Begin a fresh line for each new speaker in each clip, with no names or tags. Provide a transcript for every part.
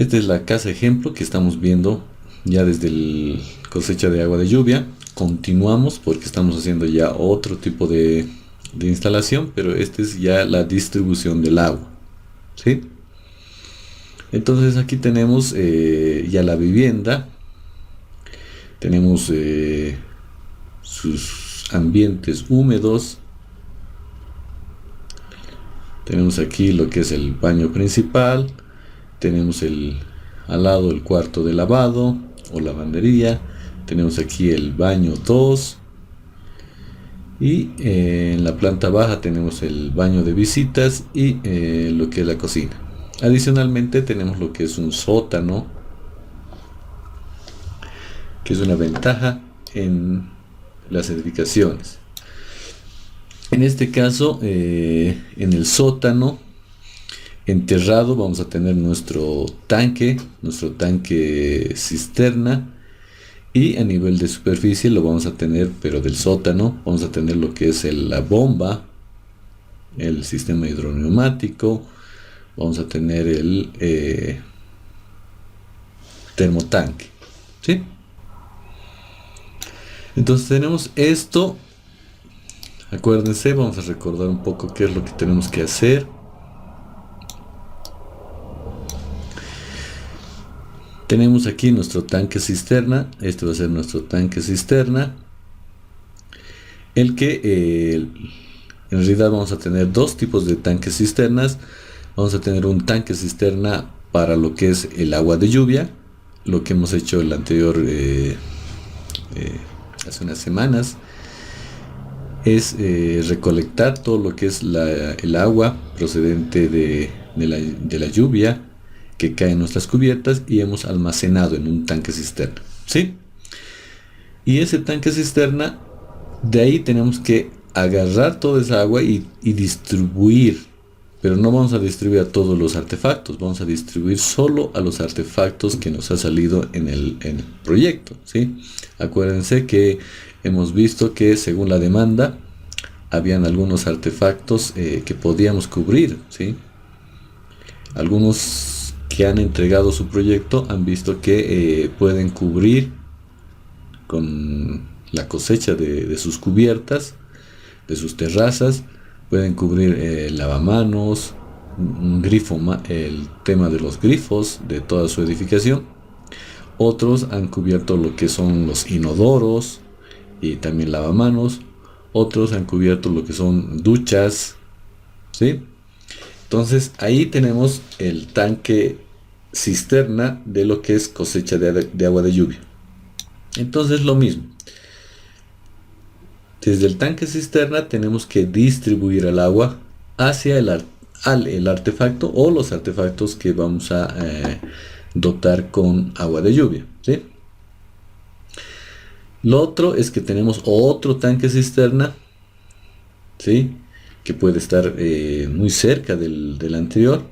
Esta es la casa ejemplo que estamos viendo ya desde el cosecha de agua de lluvia. Continuamos porque estamos haciendo ya otro tipo de instalación, pero esta es ya la distribución del agua, ¿sí? Entonces aquí tenemos ya la vivienda, tenemos sus ambientes húmedos, tenemos aquí lo que es el baño principal, tenemos al lado el cuarto de lavado o lavandería, tenemos aquí el baño 2 y en la planta baja tenemos el baño de visitas y lo que es la cocina. Adicionalmente tenemos lo que es un sótano, que es una ventaja en las edificaciones. En este caso, en el sótano enterrado vamos a tener nuestro tanque cisterna, y a nivel de superficie lo vamos a tener, pero del sótano vamos a tener lo que es la bomba, el sistema hidroneumático, vamos a tener el termotanque, ¿sí? Entonces tenemos esto. Acuérdense, vamos a recordar un poco qué es lo que tenemos que hacer. Tenemos aquí nuestro tanque cisterna. Este va a ser nuestro tanque cisterna. El que en realidad vamos a tener dos tipos de tanques cisternas. Vamos a tener un tanque cisterna para lo que es el agua de lluvia, lo que hemos hecho el anterior hace unas semanas, es recolectar todo lo que es el agua procedente de la lluvia que cae en nuestras cubiertas y hemos almacenado en un tanque cisterna, ¿sí? Y ese tanque cisterna, de ahí tenemos que agarrar toda esa agua y distribuir, pero no vamos a distribuir a todos los artefactos, vamos a distribuir solo a los artefactos que nos ha salido en el proyecto, ¿sí? Acuérdense que hemos visto que según la demanda habían algunos artefactos que podíamos cubrir, ¿sí? Algunos que han entregado su proyecto han visto que pueden cubrir con la cosecha de sus cubiertas, de sus terrazas, pueden cubrir lavamanos, un grifo, el tema de los grifos de toda su edificación. Otros han cubierto lo que son los inodoros y también lavamanos. Otros han cubierto lo que son duchas, ¿sí? Entonces ahí tenemos el tanque cisterna de lo que es cosecha de agua de lluvia. Entonces lo mismo. Desde el tanque cisterna tenemos que distribuir el agua hacia el artefacto o los artefactos que vamos a dotar con agua de lluvia, ¿sí? Lo otro es que tenemos otro tanque cisterna, ¿sí? Que puede estar muy cerca del anterior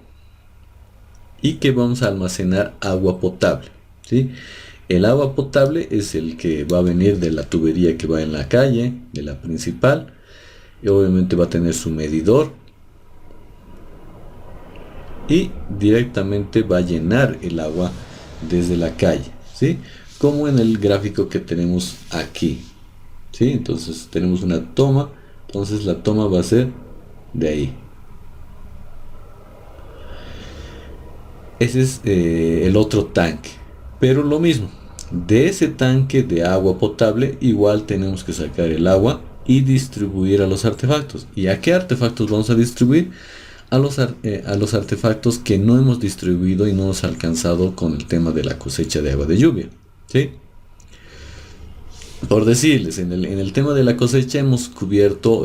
y que vamos a almacenar agua potable, ¿sí? El agua potable es el que va a venir de la tubería que va en la calle, de la principal, y obviamente va a tener su medidor y directamente va a llenar el agua desde la calle, ¿sí? Como en el gráfico que tenemos aquí, ¿sí? Entonces tenemos una toma, entonces la toma va a ser de ahí. Ese es el otro tanque, pero lo mismo, de ese tanque de agua potable igual tenemos que sacar el agua y distribuir a los artefactos. ¿Y a qué artefactos vamos a distribuir? A los artefactos que no hemos distribuido y no hemos alcanzado con el tema de la cosecha de agua de lluvia, ¿sí? Por decirles, en el tema de la cosecha hemos cubierto,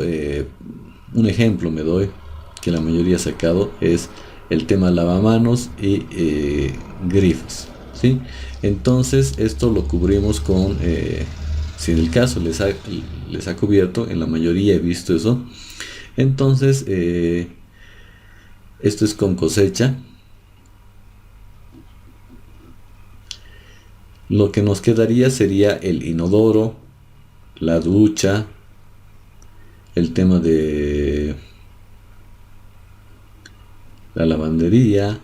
un ejemplo me doy, que la mayoría ha sacado, es el tema lavamanos y grifos, ¿sí? Entonces esto lo cubrimos con, si en el caso les ha cubierto, en la mayoría he visto eso, entonces esto es con cosecha. Lo que nos quedaría sería el inodoro, la ducha, el tema de la lavandería,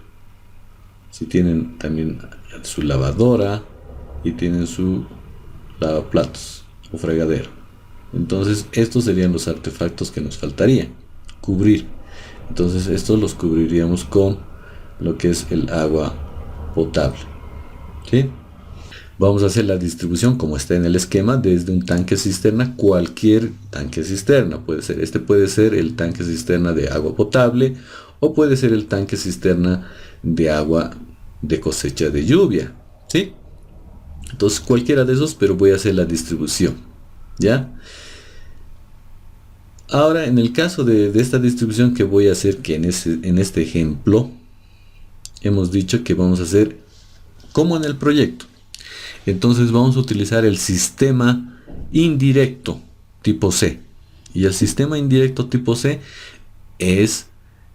Si tienen también su lavadora y tienen su lavaplatos o fregadero. Entonces estos serían los artefactos que nos faltaría cubrir. Entonces estos los cubriríamos con lo que es el agua potable, ¿sí? Vamos a hacer la distribución como está en el esquema desde un tanque cisterna, cualquier tanque cisterna puede ser. Este puede ser el tanque cisterna de agua potable o puede ser el tanque cisterna de agua de cosecha de lluvia, ¿sí? Entonces cualquiera de esos, pero voy a hacer la distribución, ¿ya? Ahora en el caso de esta distribución que voy a hacer, que en este ejemplo hemos dicho que vamos a hacer como en el proyecto. Entonces vamos a utilizar el sistema indirecto tipo C. Y el sistema indirecto tipo C es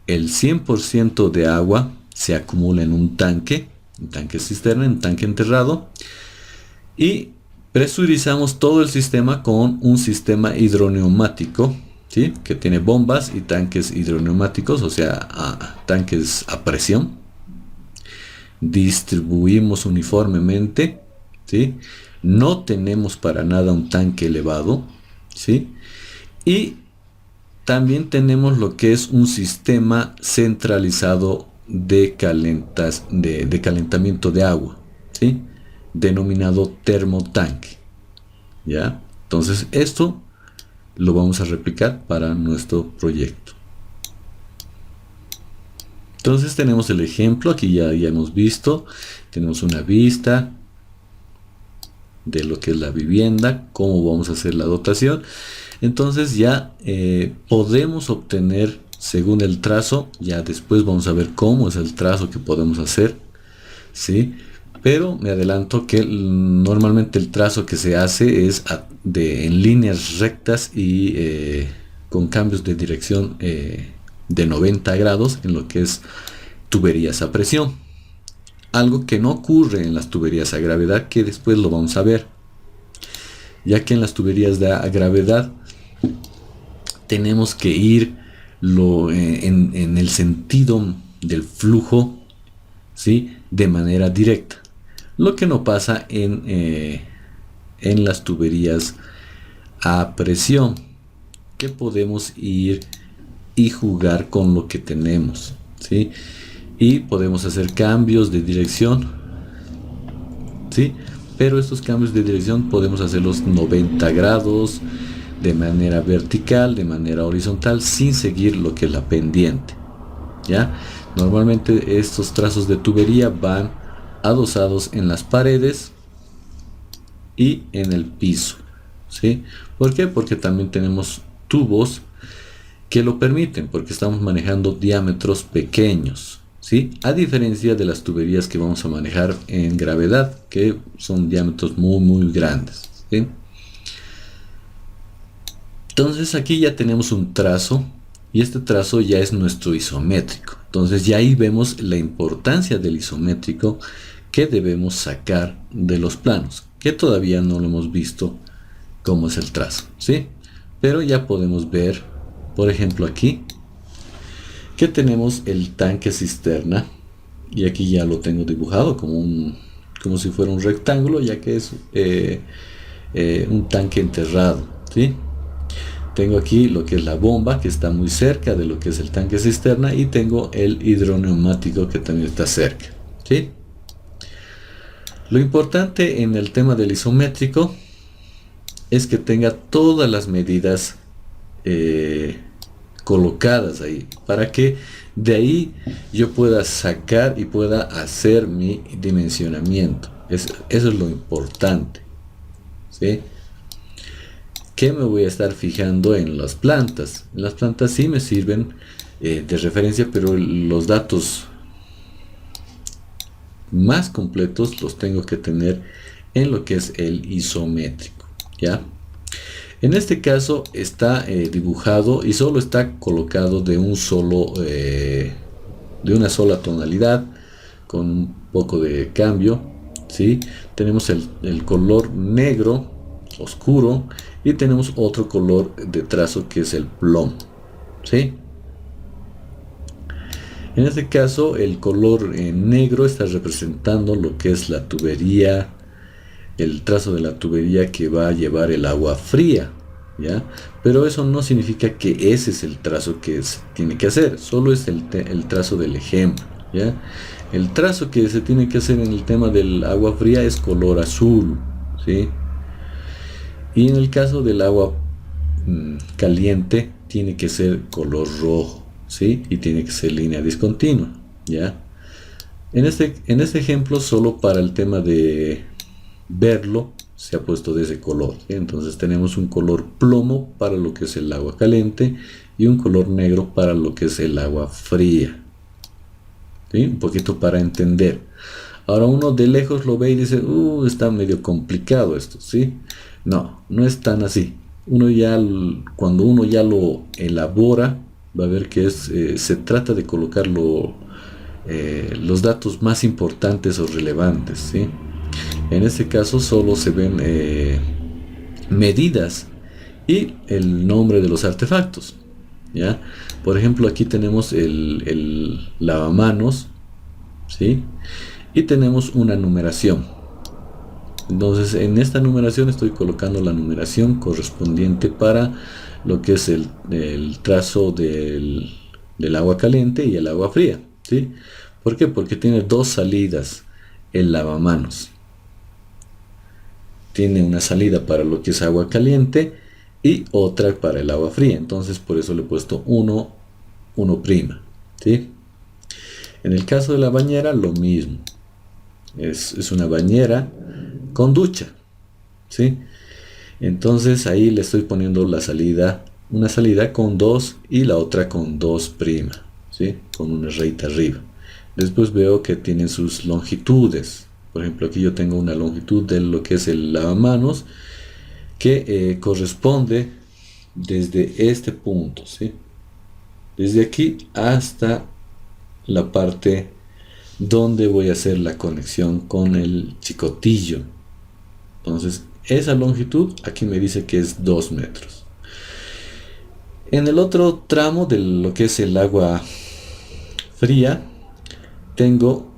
el 100% de agua se acumula en un tanque cisterna, un tanque enterrado, y presurizamos todo el sistema con un sistema hidroneumático, ¿sí? Que tiene bombas y tanques hidroneumáticos, o sea, tanques a presión. Distribuimos uniformemente, ¿sí? No tenemos para nada un tanque elevado, ¿sí? Y también tenemos lo que es un sistema centralizado de calentamiento de agua, ¿sí? Denominado termotanque, ¿ya? Entonces esto lo vamos a replicar para nuestro proyecto. Entonces tenemos el ejemplo, aquí ya hemos visto, tenemos una vista de lo que es la vivienda, cómo vamos a hacer la dotación. Entonces ya podemos obtener según el trazo, ya después vamos a ver cómo es el trazo que podemos hacer, ¿sí? Pero me adelanto que normalmente el trazo que se hace es en líneas rectas y con cambios de dirección de 90 grados en lo que es tuberías a presión. Algo que no ocurre en las tuberías a gravedad, que después lo vamos a ver. Ya que en las tuberías a gravedad tenemos que ir en el sentido del flujo, ¿sí? De manera directa. Lo que no pasa en las tuberías a presión, que podemos ir y jugar con lo que tenemos, ¿sí? Y podemos hacer cambios de dirección, ¿sí? Pero estos cambios de dirección podemos hacerlos 90 grados, de manera vertical, de manera horizontal, sin seguir lo que es la pendiente, ¿ya? Normalmente estos trazos de tubería van adosados en las paredes y en el piso, ¿sí? ¿Por qué? Porque también tenemos tubos que lo permiten, porque estamos manejando diámetros pequeños, ¿sí? A diferencia de las tuberías que vamos a manejar en gravedad, que son diámetros muy grandes, ¿sí? Entonces aquí ya tenemos un trazo, y este trazo ya es nuestro isométrico. Entonces ya ahí vemos la importancia del isométrico que debemos sacar de los planos, que todavía no lo hemos visto cómo es el trazo, ¿sí? Pero ya podemos ver, por ejemplo aquí, que tenemos el tanque cisterna, y aquí ya lo tengo dibujado como si fuera un rectángulo, ya que es un tanque enterrado, ¿sí? Tengo aquí lo que es la bomba, que está muy cerca de lo que es el tanque cisterna, y tengo el hidroneumático que también está cerca, ¿sí? Lo importante en el tema del isométrico es que tenga todas las medidas colocadas ahí, para que de ahí yo pueda sacar y pueda hacer mi dimensionamiento. Eso es lo importante, ¿sí? ¿Qué me voy a estar fijando en las plantas? En las plantas sí me sirven de referencia, pero los datos más completos los tengo que tener en lo que es el isométrico, ¿ya? En este caso está dibujado y solo está colocado de una sola tonalidad, con un poco de cambio, ¿sí? Tenemos el color negro oscuro y tenemos otro color de trazo que es el plomo, ¿sí? En este caso, el color negro está representando lo que es la tubería, el trazo de la tubería que va a llevar el agua fría, ¿ya? Pero eso no significa que ese es el trazo que se tiene que hacer, solo es el trazo del ejemplo, ¿ya? El trazo que se tiene que hacer en el tema del agua fría es color azul, ¿sí? Y en el caso del agua caliente tiene que ser color rojo, ¿sí? Y tiene que ser línea discontinua, ¿ya? En este ejemplo, solo para el tema de verlo, se ha puesto de ese color, ¿sí? Entonces tenemos un color plomo para lo que es el agua caliente y un color negro para lo que es el agua fría, ¿sí? Un poquito para entender. Ahora uno de lejos lo ve y dice, está medio complicado esto, ¿sí? No, no es tan así. Cuando uno ya lo elabora, va a ver que se trata de colocar los datos más importantes o relevantes, ¿sí? En este caso solo se ven medidas y el nombre de los artefactos, ¿ya? Por ejemplo, aquí tenemos el lavamanos, ¿sí? Y tenemos una numeración. Entonces en esta numeración estoy colocando la numeración correspondiente para lo que es el trazo del agua caliente y el agua fría, ¿sí? ¿Por qué? Porque tiene dos salidas el lavamanos. Tiene una salida para lo que es agua caliente y otra para el agua fría. Entonces por eso le he puesto 1, 1', ¿sí? En el caso de la bañera, lo mismo. Es una bañera con ducha, ¿sí? Entonces ahí le estoy poniendo la salida, una salida con 2 y la otra con 2', ¿sí? Con una rayita arriba. Después veo que tienen sus longitudes. Por ejemplo, aquí yo tengo una longitud de lo que es el lavamanos que corresponde desde este punto, ¿sí? Desde aquí hasta la parte donde voy a hacer la conexión con el chicotillo. Entonces esa longitud aquí me dice que es 2 metros. En el otro tramo de lo que es el agua fría, tengo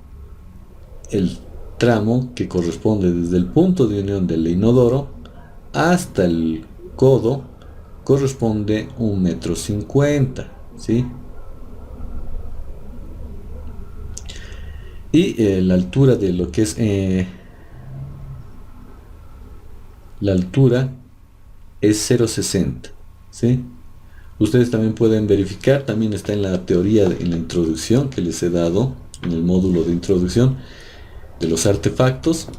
el tramo que corresponde desde el punto de unión del inodoro hasta el codo, corresponde 1,50 m, ¿sí? Y la altura de lo que es la altura es 0,60, ¿sí? Ustedes también pueden verificar, también está en la teoría, en la introducción que les he dado, en el módulo de introducción de los artefactos.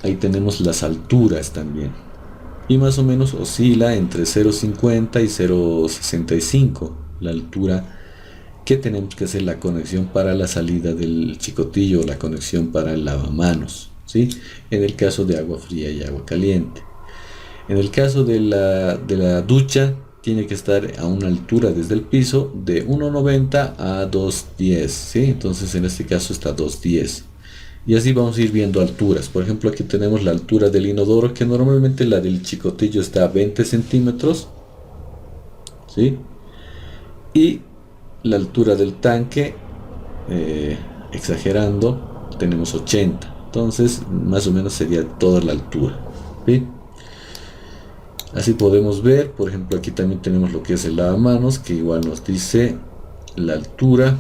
Ahí tenemos las alturas también. Y más o menos oscila entre 0,50 y 0,65 la altura que tenemos que hacer la conexión para la salida del chicotillo, la conexión para el lavamanos, ¿sí? En el caso de agua fría y agua caliente. En el caso de la ducha, tiene que estar a una altura desde el piso de 1,90 a 2,10, ¿sí? Entonces en este caso está 2,10. Y así vamos a ir viendo alturas. Por ejemplo, aquí tenemos la altura del inodoro, que normalmente la del chicotillo está a 20 centímetros, ¿sí? Y la altura del tanque, exagerando, tenemos 80. Entonces más o menos sería toda la altura, ¿sí? Así podemos ver, por ejemplo, aquí también tenemos lo que es el lavamanos, que igual nos dice la altura,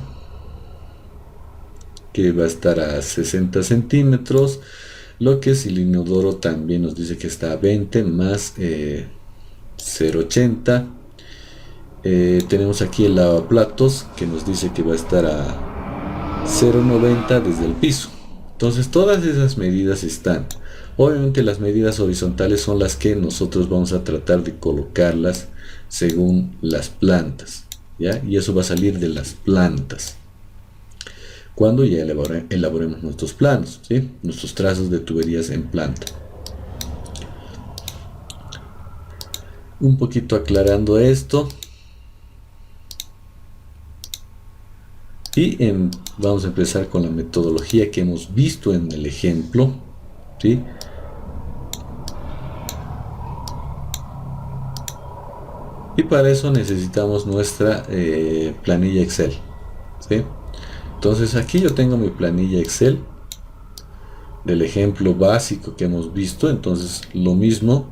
que va a estar a 60 centímetros. Lo que es el inodoro también nos dice que está a 20 más 0,80. Tenemos aquí el lavaplatos, que nos dice que va a estar a 0,90 desde el piso. Entonces todas esas medidas están. Obviamente las medidas horizontales son las que nosotros vamos a tratar de colocarlas según las plantas, ¿ya? Y eso va a salir de las plantas cuando ya elaboremos nuestros planos, ¿sí? Nuestros trazos de tuberías en planta. Un poquito aclarando esto. Y vamos a empezar con la metodología que hemos visto en el ejemplo, ¿sí? Y para eso necesitamos nuestra planilla Excel, ¿sí? Entonces aquí yo tengo mi planilla Excel del ejemplo básico que hemos visto. Entonces lo mismo,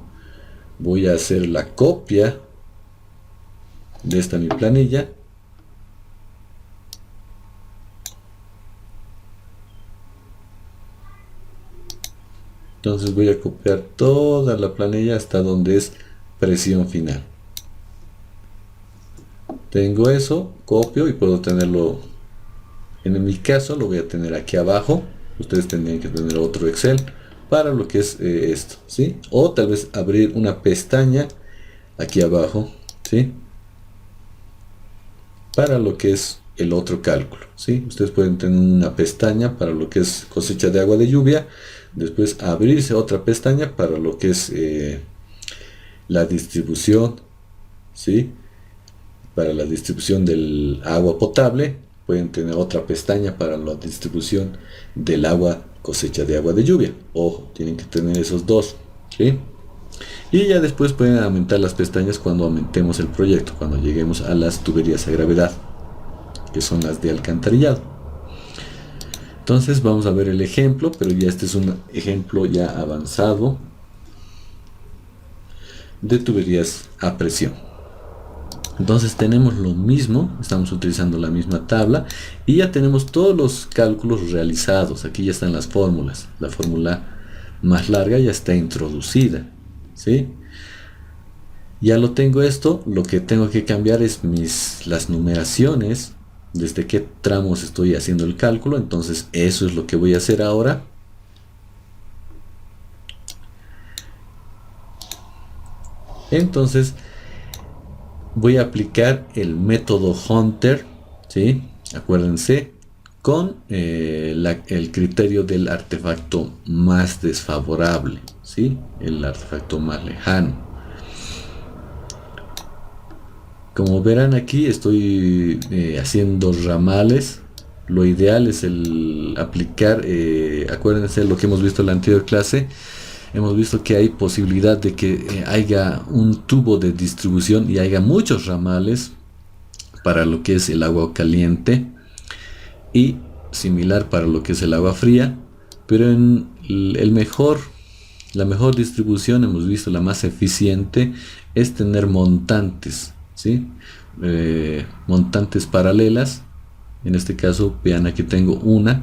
voy a hacer la copia de esta mi planilla. Entonces voy a copiar toda la planilla hasta donde es presión final. Tengo eso, copio y puedo tenerlo, en mi caso lo voy a tener aquí abajo. Ustedes tendrían que tener otro Excel para lo que es esto, ¿sí? O tal vez abrir una pestaña aquí abajo, ¿sí? Para lo que es el otro cálculo, ¿sí? Ustedes pueden tener una pestaña para lo que es cosecha de agua de lluvia, después abrirse otra pestaña para lo que es la distribución, ¿sí? Para la distribución del agua potable. Pueden tener otra pestaña para la distribución del agua, cosecha de agua de lluvia. Ojo, tienen que tener esos dos, ¿sí? Y ya después pueden aumentar las pestañas cuando aumentemos el proyecto, cuando lleguemos a las tuberías a gravedad, que son las de alcantarillado. Entonces vamos a ver el ejemplo, pero ya este es un ejemplo ya avanzado de tuberías a presión. Entonces tenemos lo mismo, estamos utilizando la misma tabla y ya tenemos todos los cálculos realizados. Aquí ya están las fórmulas. La fórmula más larga ya está introducida, ¿sí? Ya lo tengo esto. Lo que tengo que cambiar es las numeraciones, desde qué tramos estoy haciendo el cálculo. Entonces eso es lo que voy a hacer ahora. Entonces voy a aplicar el método Hunter, ¿sí? Acuérdense, con el criterio del artefacto más desfavorable, ¿sí? El artefacto más lejano. Como verán aquí estoy haciendo ramales. Lo ideal es el aplicar, acuérdense lo que hemos visto en la anterior clase. Hemos visto que hay posibilidad de que haya un tubo de distribución y haya muchos ramales para lo que es el agua caliente y similar para lo que es el agua fría, pero en la mejor distribución, hemos visto la más eficiente, es tener montantes, ¿sí? Montantes paralelas. En este caso vean, aquí tengo una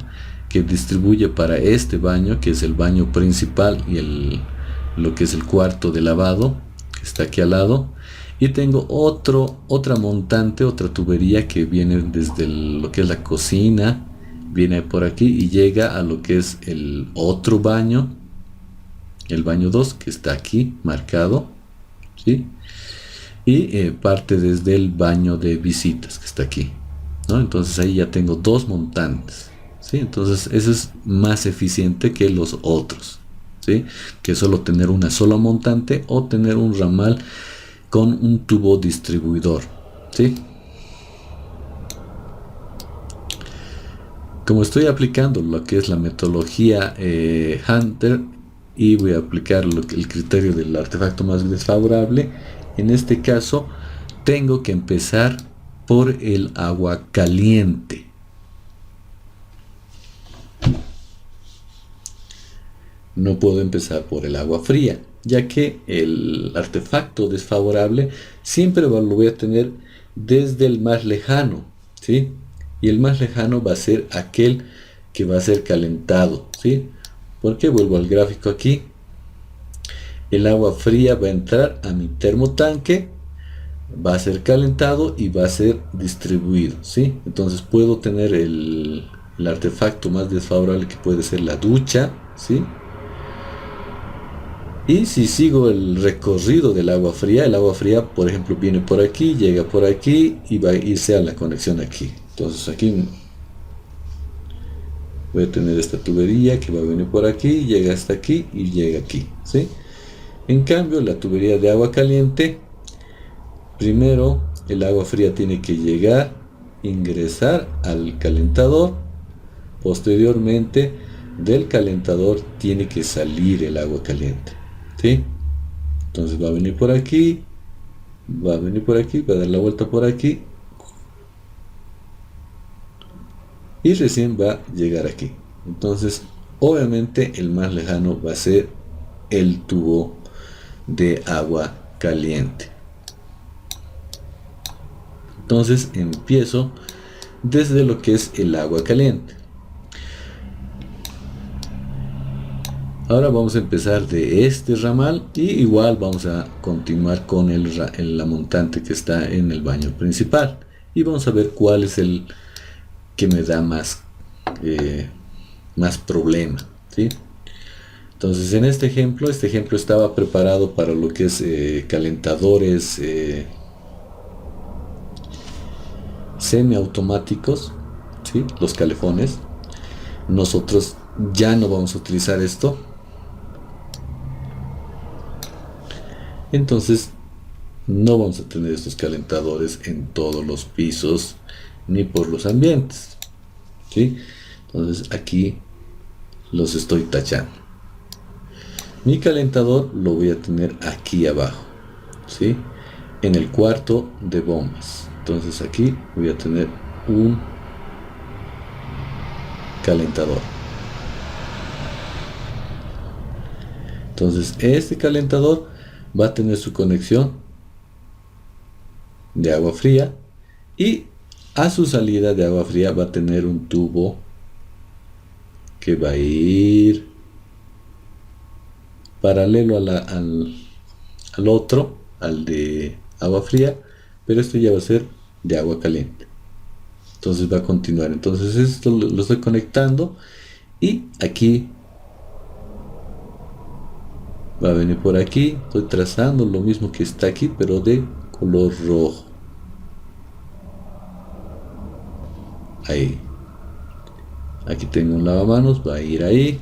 que distribuye para este baño, que es el baño principal, y lo que es el cuarto de lavado, que está aquí al lado. Y tengo otra montante, otra tubería que viene desde lo que es la cocina, viene por aquí y llega a lo que es el otro baño, el baño 2, que está aquí marcado, ¿sí? Y parte desde el baño de visitas, que está aquí, ¿no? Entonces ahí ya tengo dos montantes, ¿sí? Entonces eso es más eficiente que los otros, ¿sí? Que solo tener una sola montante o tener un ramal con un tubo distribuidor, ¿sí? Como estoy aplicando lo que es la metodología Hunter y voy a aplicar el criterio del artefacto más desfavorable, en este caso tengo que empezar por el agua caliente. No puedo empezar por el agua fría, ya que el artefacto desfavorable siempre lo voy a tener desde el más lejano, ¿sí? Y el más lejano va a ser aquel que va a ser calentado, ¿sí? Porque vuelvo al gráfico aquí. El agua fría va a entrar a mi termotanque, va a ser calentado y va a ser distribuido, ¿sí? Entonces puedo tener el artefacto más desfavorable, que puede ser la ducha, ¿sí? Y si sigo el recorrido del agua fría, el agua fría, por ejemplo, viene por aquí, llega por aquí y va a irse a la conexión aquí. Entonces aquí voy a tener esta tubería que va a venir por aquí, llega hasta aquí y llega aquí, ¿sí? En cambio, la tubería de agua caliente, primero el agua fría tiene que llegar, ingresar al calentador, posteriormente del calentador tiene que salir el agua caliente, ¿sí? Entonces va a venir por aquí, va a venir por aquí, va a dar la vuelta por aquí y recién va a llegar aquí. Entonces obviamente el más lejano va a ser el tubo de agua caliente. Entonces empiezo desde lo que es el agua caliente. Ahora vamos a empezar de este ramal y igual vamos a continuar con la montante que está en el baño principal, y vamos a ver cuál es el que me da más problema, ¿sí? Entonces en este ejemplo estaba preparado para lo que es calentadores semiautomáticos, ¿sí? Los calefones. Nosotros ya no vamos a utilizar esto. Entonces no vamos a tener estos calentadores en todos los pisos ni por los ambientes, ¿sí? Entonces aquí los estoy tachando. Mi calentador lo voy a tener aquí abajo, ¿sí? En el cuarto de bombas. Entonces aquí voy a tener un calentador. Entonces este calentador va a tener su conexión de agua fría, y a su salida de agua fría va a tener un tubo que va a ir paralelo al otro, al de agua fría, pero esto ya va a ser de agua caliente. Entonces va a continuar. Entonces esto lo estoy conectando, y aquí va a venir por aquí. Estoy trazando lo mismo que está aquí, pero de color rojo. Ahí. Aquí tengo un lavamanos, va a ir ahí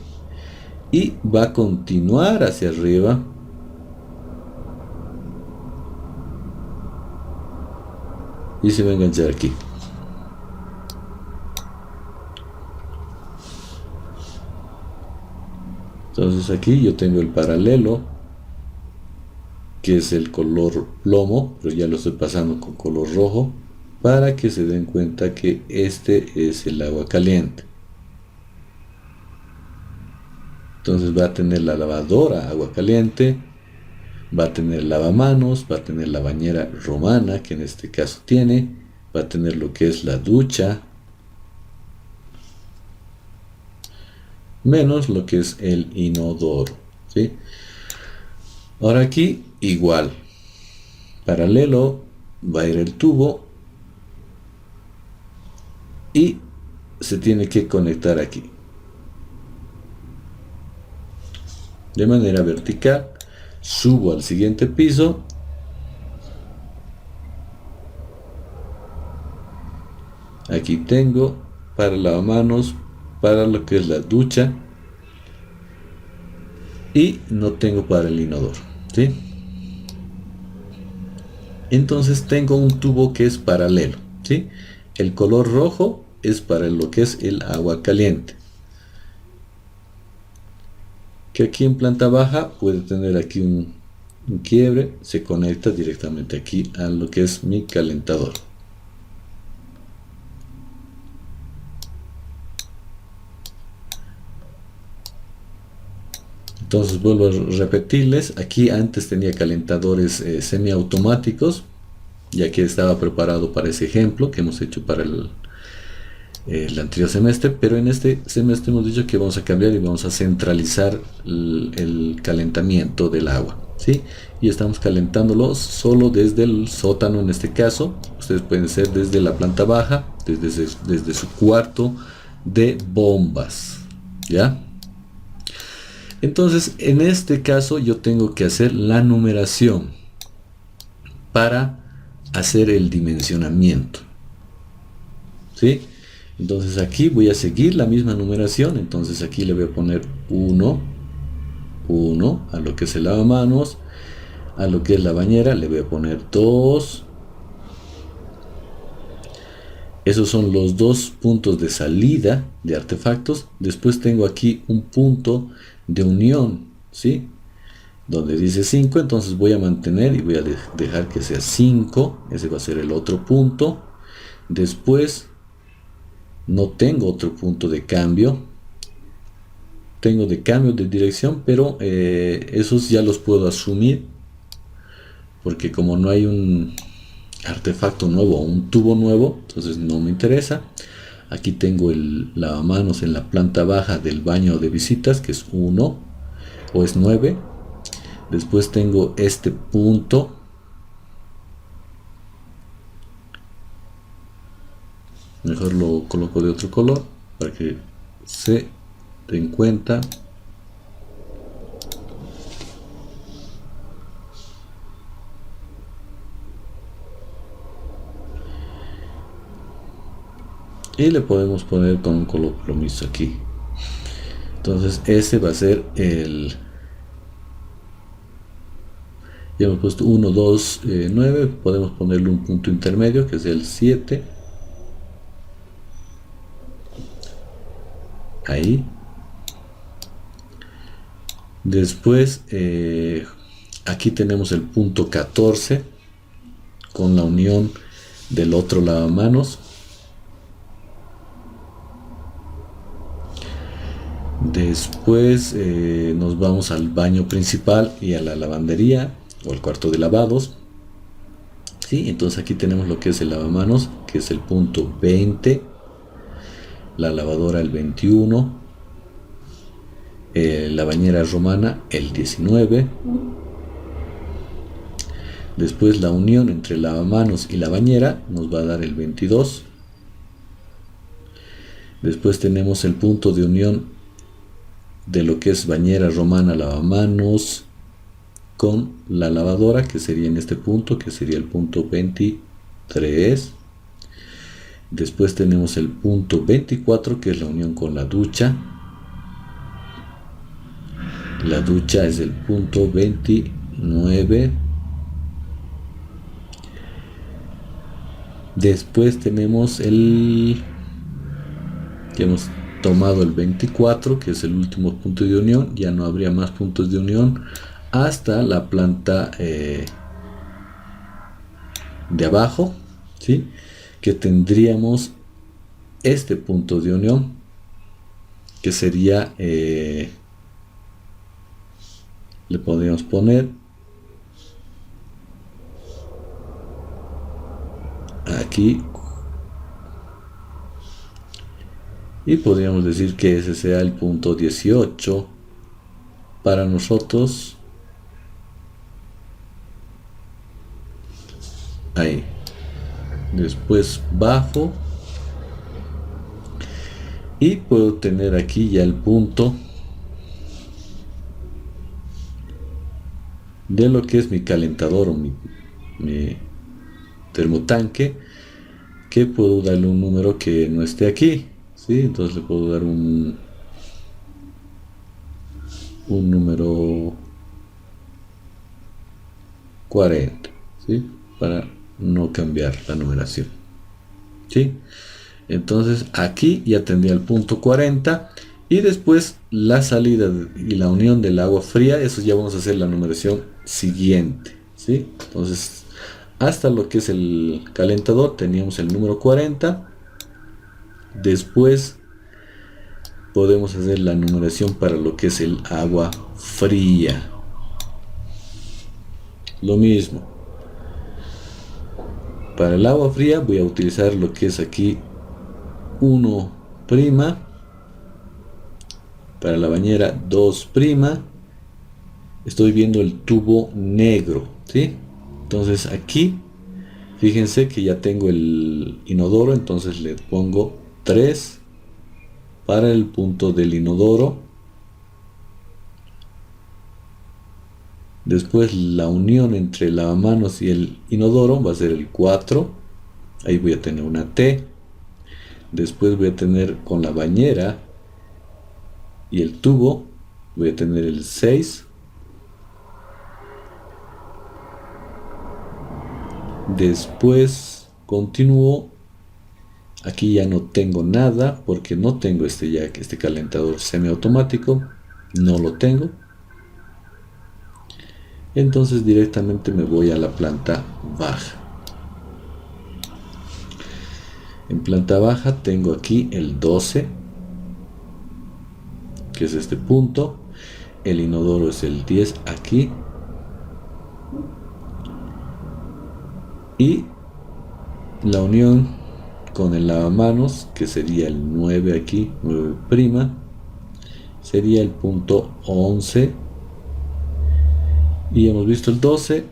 y va a continuar hacia arriba. Y se va a enganchar aquí. Entonces aquí yo tengo el paralelo, que es el color plomo, pero ya lo estoy pasando con color rojo para que se den cuenta que este es el agua caliente. Entonces va a tener la lavadora agua caliente, va a tener lavamanos, va a tener la bañera romana, que en este caso tiene, va a tener lo que es la ducha, menos lo que es el inodoro, ¿sí? Ahora aquí igual, paralelo va a ir el tubo y se tiene que conectar aquí de manera vertical. Subo al siguiente piso, aquí tengo para lavamanos, para lo que es la ducha, y no tengo para el inodoro, ¿sí? Entonces tengo un tubo que es paralelo, ¿sí? El color rojo es para lo que es el agua caliente, que aquí en planta baja puede tener aquí un quiebre, se conecta directamente aquí a lo que es mi calentador. Entonces vuelvo a repetirles, aquí antes tenía calentadores semiautomáticos, ya que estaba preparado para ese ejemplo que hemos hecho para el anterior semestre, pero en este semestre hemos dicho que vamos a cambiar y vamos a centralizar el calentamiento del agua, ¿sí? Y estamos calentándolo solo desde el sótano. En este caso ustedes pueden ser desde la planta baja, desde su cuarto de bombas, ¿ya? Entonces en este caso yo tengo que hacer la numeración para hacer el dimensionamiento, ¿sí? Entonces aquí voy a seguir la misma numeración. Entonces aquí le voy a poner 1, 1 a lo que es el lavamanos, a lo que es la bañera le voy a poner 2. Esos son los dos puntos de salida de artefactos. Después tengo aquí un punto de unión, ¿sí? Donde dice 5, entonces voy a mantener y voy a dejar que sea 5. Ese va a ser el otro punto. Después no tengo otro punto de cambio. Tengo de cambio de dirección, pero esos ya los puedo asumir, porque como no hay un artefacto nuevo o un tubo nuevo, entonces no me interesa. Aquí tengo el lavamanos en la planta baja del baño de visitas, que es 1 o es 9. Después tengo este punto. Mejor lo coloco de otro color para que se den cuenta. Y le podemos poner con un color plomizo aquí. Entonces ese va a ser el... Ya hemos puesto 1, 2, 9. Podemos ponerle un punto intermedio que es el 7. Ahí. Después aquí tenemos el punto 14 con la unión del otro lavamanos. Después nos vamos al baño principal y a la lavandería o el cuarto de lavados. ¿Sí? Entonces aquí tenemos lo que es el lavamanos, que es el punto 20, la lavadora el 21, la bañera romana el 19. Después la unión entre el lavamanos y la bañera nos va a dar el 22. Después tenemos el punto de unión de lo que es bañera romana, lavamanos con la lavadora, que sería en este punto, que sería el punto 23. Después tenemos el punto 24, que es la unión con la ducha. La ducha es el punto 29. Después tenemos el... Ya hemos tomado el 24, que es el último punto de unión. Ya no habría más puntos de unión hasta la planta de abajo, ¿sí? Que tendríamos este punto de unión, que sería... le podríamos poner aquí y podríamos decir que ese sea el punto 18 para nosotros. Ahí. Después bajo y puedo tener aquí ya el punto de lo que es mi calentador o mi termotanque, que puedo darle un número que no esté aquí, ¿sí? Entonces le puedo dar un número 40, ¿sí? Para no cambiar la numeración, ¿sí? Entonces aquí ya tendría el punto 40 y después la salida y la unión del agua fría. Eso ya vamos a hacer la numeración siguiente, ¿sí? Entonces hasta lo que es el calentador teníamos el número 40. Después podemos hacer la numeración para lo que es el agua fría. Lo mismo. Para el agua fría voy a utilizar lo que es aquí 1'. Para la bañera 2'. Estoy viendo el tubo negro, ¿sí? Entonces aquí fíjense que ya tengo el inodoro, entonces le pongo 3 para el punto del inodoro. Después la unión entre el lavamanos y el inodoro va a ser el 4. Ahí voy a tener una T. Después voy a tener con la bañera y el tubo, voy a tener el 6. Después continúo. Aquí ya no tengo nada porque no tengo este calentador semiautomático. No lo tengo. Entonces directamente me voy a la planta baja. En planta baja tengo aquí el 12, que es este punto. El inodoro es el 10 aquí. Y la unión con el lavamanos, que sería el 9 aquí, 9', sería el punto 11. Y hemos visto el 12.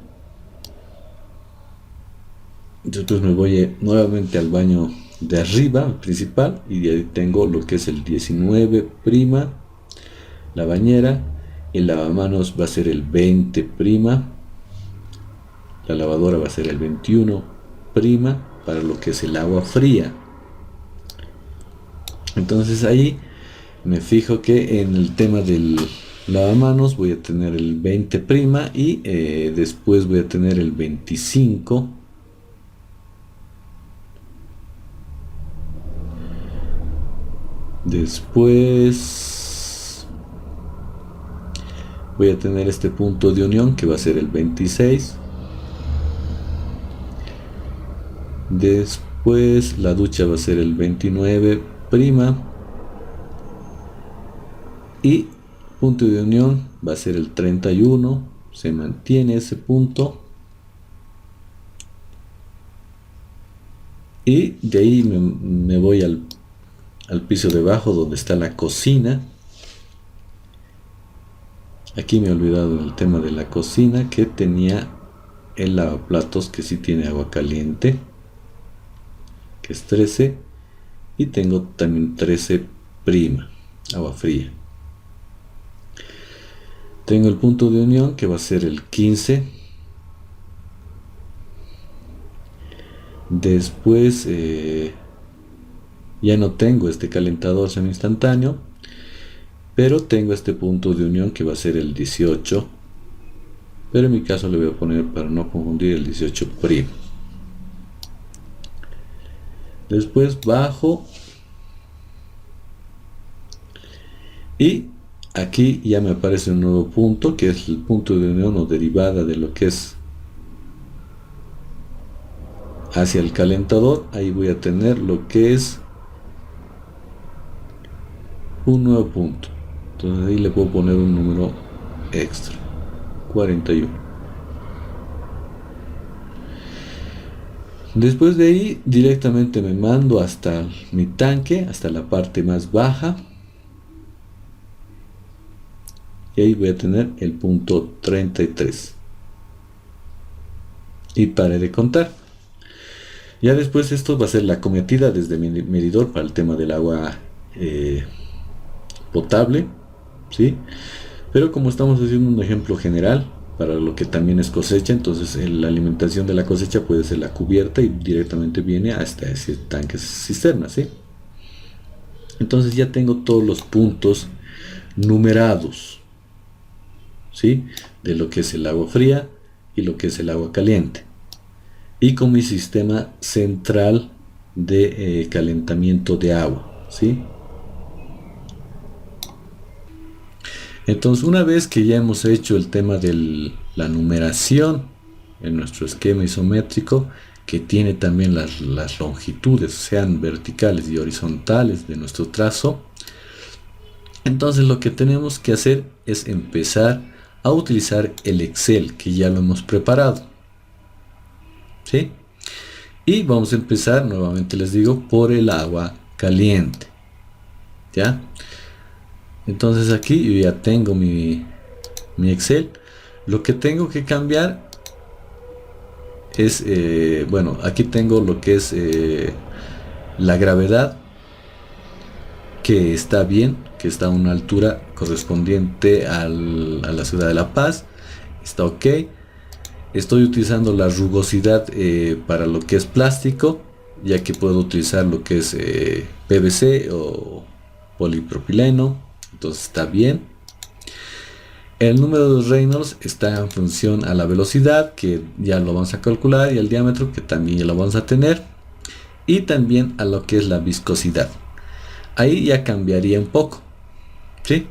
Después me voy nuevamente al baño de arriba, el principal, y de ahí tengo lo que es el 19', la bañera. El lavamanos va a ser el 20', la lavadora va a ser el 21', para lo que es el agua fría. Entonces ahí me fijo que en el tema del lavamanos voy a tener el 20' y después voy a tener el 25. Después voy a tener este punto de unión que va a ser el 26. Después la ducha va a ser el 29'. Y punto de unión va a ser el 31. Se mantiene ese punto. Y de ahí me voy al piso de abajo donde está la cocina. Aquí me he olvidado del tema de la cocina, que tenía el lavaplatos que sí tiene agua caliente, que es 13, y tengo también 13', agua fría. Tengo el punto de unión que va a ser el 15. Después ya no tengo este calentador semi instantáneo, pero tengo este punto de unión que va a ser el 18, pero en mi caso le voy a poner, para no confundir, el 18'. Después bajo y aquí ya me aparece un nuevo punto, que es el punto de unión o derivada de lo que es hacia el calentador. Ahí voy a tener lo que es un nuevo punto. Entonces ahí le puedo poner un número extra, 41. Después de ahí directamente me mando hasta mi tanque, hasta la parte más baja, y ahí voy a tener el punto 33 y paré de contar. Ya después esto va a ser la cometida desde mi medidor para el tema del agua potable, ¿sí? Pero como estamos haciendo un ejemplo general para lo que también es cosecha, entonces la alimentación de la cosecha puede ser la cubierta y directamente viene hasta ese tanque cisterna, ¿sí? Entonces ya tengo todos los puntos numerados, ¿sí? De lo que es el agua fría y lo que es el agua caliente, y con mi sistema central de calentamiento de agua, ¿sí? Entonces, una vez que ya hemos hecho el tema de la numeración en nuestro esquema isométrico, que tiene también las longitudes, sean verticales y horizontales, de nuestro trazo, entonces lo que tenemos que hacer es empezar a utilizar el Excel, que ya lo hemos preparado, ¿sí? Y vamos a empezar, nuevamente les digo, por el agua caliente, ¿ya? Entonces aquí yo ya tengo mi Excel. Lo que tengo que cambiar es, bueno, aquí tengo lo que es la gravedad, que está bien, que está a una altura correspondiente a la ciudad de La Paz, está ok. Estoy utilizando la rugosidad para lo que es plástico, ya que puedo utilizar lo que es PVC o polipropileno, entonces está bien. El número de Reynolds está en función a la velocidad, que ya lo vamos a calcular, y el diámetro, que también ya lo vamos a tener, y también a lo que es la viscosidad. Ahí ya cambiaría un poco, ¿sí?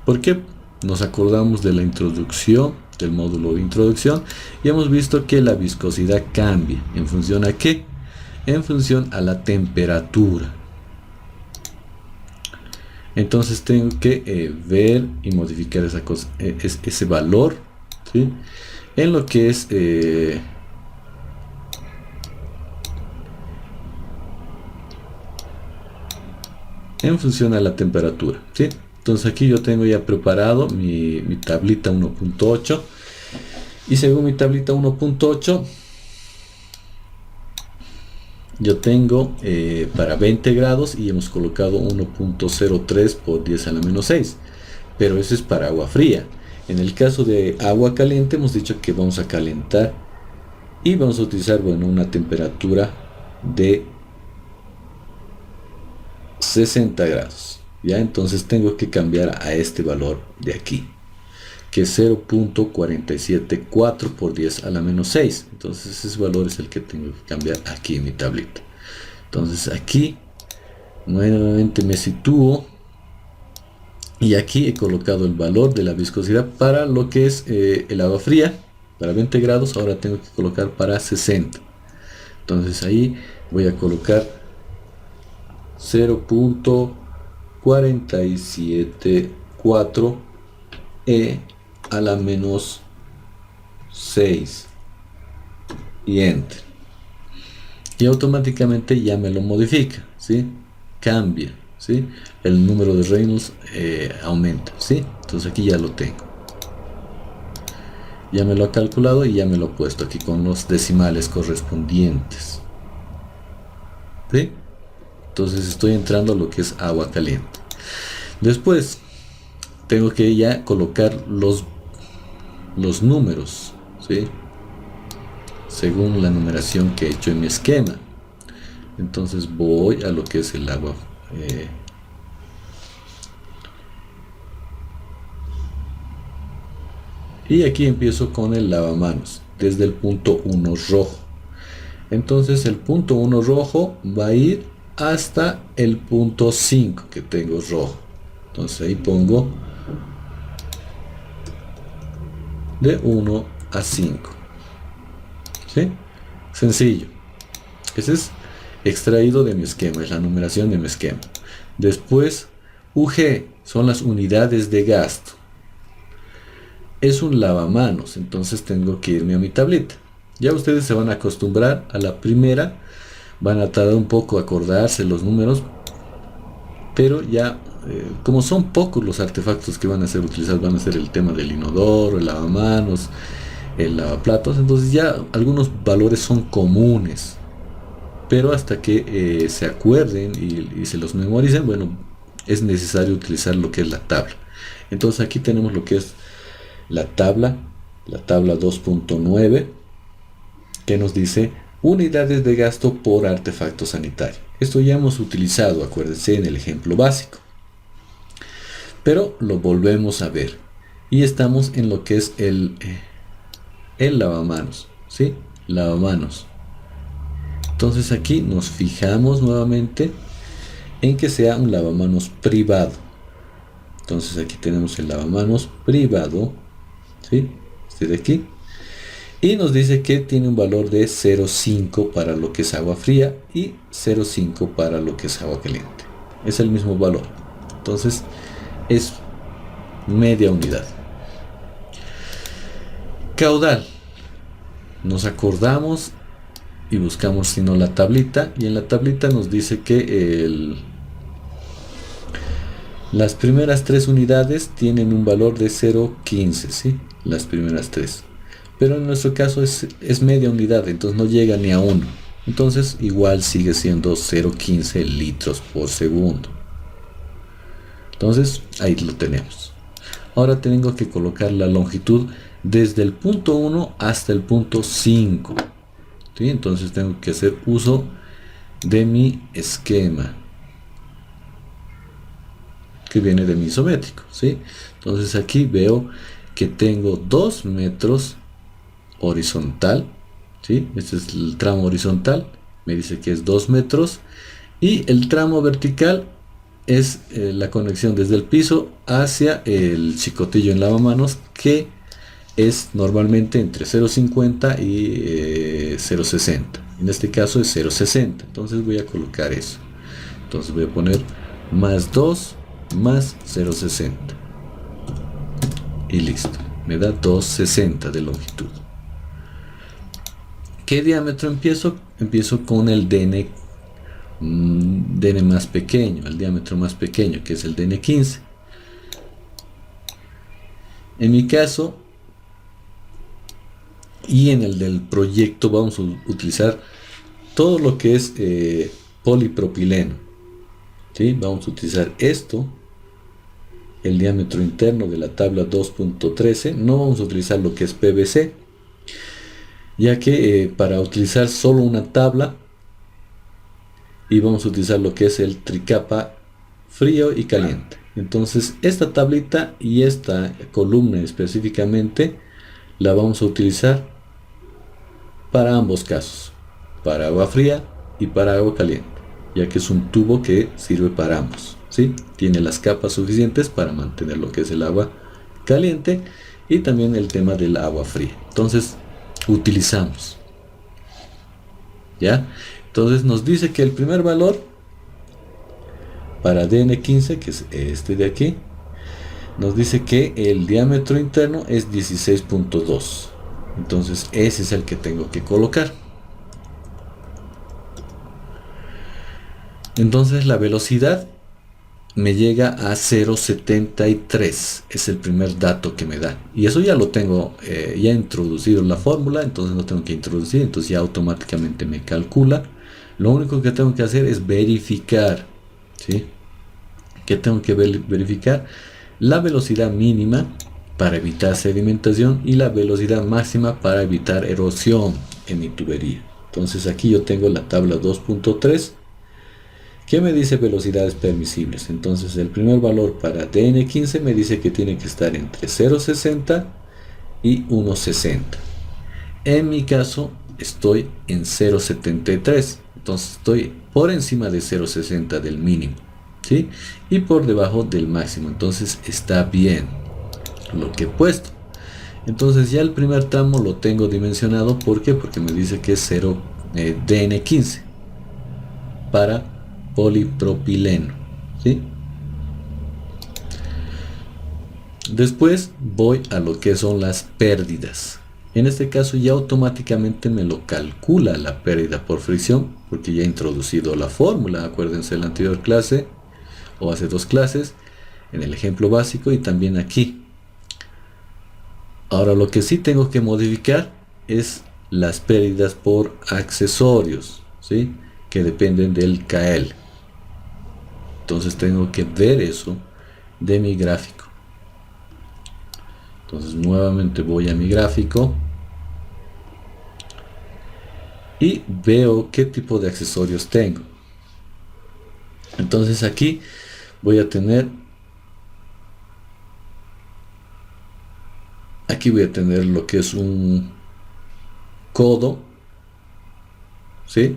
Porque nos acordamos de la introducción, del módulo de introducción, y hemos visto que la viscosidad cambia en función a qué, en función a la temperatura. Entonces tengo que ver y modificar esa cosa, ese valor, ¿sí? En lo que es en función a la temperatura, ¿sí? Entonces aquí yo tengo ya preparado mi tablita 1.8 y según mi tablita 1.8 yo tengo para 20 grados y hemos colocado 1.03 por 10 a la menos 6, pero eso es para agua fría. En el caso de agua caliente hemos dicho que vamos a calentar y vamos a utilizar, bueno, una temperatura de 60 grados, ¿ya? Entonces tengo que cambiar a este valor de aquí, que es 0.474 por 10 a la menos 6. Entonces ese valor es el que tengo que cambiar aquí en mi tablita. Entonces aquí nuevamente me sitúo y aquí he colocado el valor de la viscosidad para lo que es el agua fría, para 20 grados. Ahora tengo que colocar para 60. Entonces ahí voy a colocar 0.474 e a la menos 6 y enter, y automáticamente ya me lo modifica, ¿sí? Cambia, ¿sí? El número de Reynolds aumenta, ¿sí? Entonces aquí ya lo tengo, ya me lo ha calculado y ya me lo ha puesto aquí con los decimales correspondientes, ¿sí? Entonces estoy entrando a lo que es agua caliente. Después tengo que ya colocar los números, ¿sí? Según la numeración que he hecho en mi esquema. Entonces voy a lo que es el agua y aquí empiezo con el lavamanos desde el punto 1 rojo. Entonces el punto 1 rojo va a ir hasta el punto 5 que tengo rojo. Entonces ahí pongo de 1 a 5, ¿sí? Sencillo. Ese es extraído de mi esquema, es la numeración de mi esquema. Después UG son las unidades de gasto, es un lavamanos. Entonces tengo que irme a mi tablita. Ya ustedes se van a acostumbrar a la primera, van a tardar un poco a acordarse los números, pero ya como son pocos los artefactos que van a ser utilizados, van a ser el tema del inodoro, el lavamanos, el lavaplatos, entonces ya algunos valores son comunes, pero hasta que se acuerden y se los memoricen, bueno, es necesario utilizar lo que es la tabla. Entonces aquí tenemos lo que es la tabla 2.9, que nos dice unidades de gasto por artefacto sanitario. Esto ya hemos utilizado, acuérdense, en el ejemplo básico, pero lo volvemos a ver y estamos en lo que es el lavamanos, ¿sí? Lavamanos. Entonces aquí nos fijamos nuevamente en que sea un lavamanos privado. Entonces aquí tenemos el lavamanos privado, ¿sí? Este de aquí. Y nos dice que tiene un valor de 0.5 para lo que es agua fría y 0.5 para lo que es agua caliente. Es el mismo valor. Entonces es media unidad. Caudal. Nos acordamos y buscamos si no la tablita, y en la tablita nos dice que las primeras 3 unidades tienen un valor de 0.15, ¿sí? Las primeras 3. Pero en nuestro caso es media unidad, entonces no llega ni a 1. Entonces igual sigue siendo 0.15 litros por segundo. Entonces ahí lo tenemos. Ahora tengo que colocar la longitud desde el punto 1 hasta el punto 5. ¿Sí? Entonces tengo que hacer uso de mi esquema, que viene de mi isométrico, ¿sí? Entonces aquí veo que tengo 2 metros horizontal, ¿sí? Este es el tramo horizontal, me dice que es 2 metros, y el tramo vertical es la conexión desde el piso hacia el chicotillo en lavamanos, que es normalmente entre 0.50 y 0.60, En este caso es 0,60. Entonces voy a colocar eso. Entonces voy a poner más 2 más 0,60. Y listo. Me da 2,60 de longitud. ¿Qué diámetro empiezo? Empiezo con el DN más pequeño, el diámetro más pequeño, que es el DN15. En mi caso, y en el del proyecto, vamos a utilizar todo lo que es polipropileno. ¿Sí? Vamos a utilizar esto, el diámetro interno de la tabla 2.13. No vamos a utilizar lo que es PVC, ya que para utilizar solo una tabla, y vamos a utilizar lo que es el tricapa frío y caliente. Entonces esta tablita y esta columna específicamente la vamos a utilizar para ambos casos, para agua fría y para agua caliente, ya que es un tubo que sirve para ambos, ¿sí? Tiene las capas suficientes para mantener lo que es el agua caliente y también el tema del agua fría. Entonces utilizamos, ¿ya? Entonces nos dice que el primer valor para DN15, que es este de aquí, nos dice que el diámetro interno es 16.2. Entonces ese es el que tengo que colocar. Entonces la velocidad me llega a 0,73. Es el primer dato que me da. Y eso ya lo tengo ya introducido en la fórmula. Entonces no tengo que introducir. Entonces ya automáticamente me calcula. Lo único que tengo que hacer es verificar, ¿sí? ¿Qué tengo que verificar? La velocidad mínima para evitar sedimentación y la velocidad máxima para evitar erosión en mi tubería. Entonces aquí yo tengo la tabla 2.3 que me dice velocidades permisibles. Entonces el primer valor para DN15 me dice que tiene que estar entre 0,60 y 1,60. En mi caso estoy en 0,73. Entonces estoy por encima de 0,60 del mínimo, ¿sí? Y por debajo del máximo. Entonces está bien lo que he puesto. Entonces ya el primer tramo lo tengo dimensionado. ¿Por qué? Porque me dice que es DN15 para polipropileno, ¿sí? Después voy a lo que son las pérdidas. En este caso ya automáticamente me lo calcula la pérdida por fricción, porque ya he introducido la fórmula. Acuérdense en la anterior clase o hace 2 clases, en el ejemplo básico y también aquí. Ahora lo que sí tengo que modificar es las pérdidas por accesorios, ¿sí? Que dependen del KL. Entonces tengo que ver eso de mi gráfico. Entonces nuevamente voy a mi gráfico y veo qué tipo de accesorios tengo. Entonces aquí voy a tener lo que es un codo, ¿sí?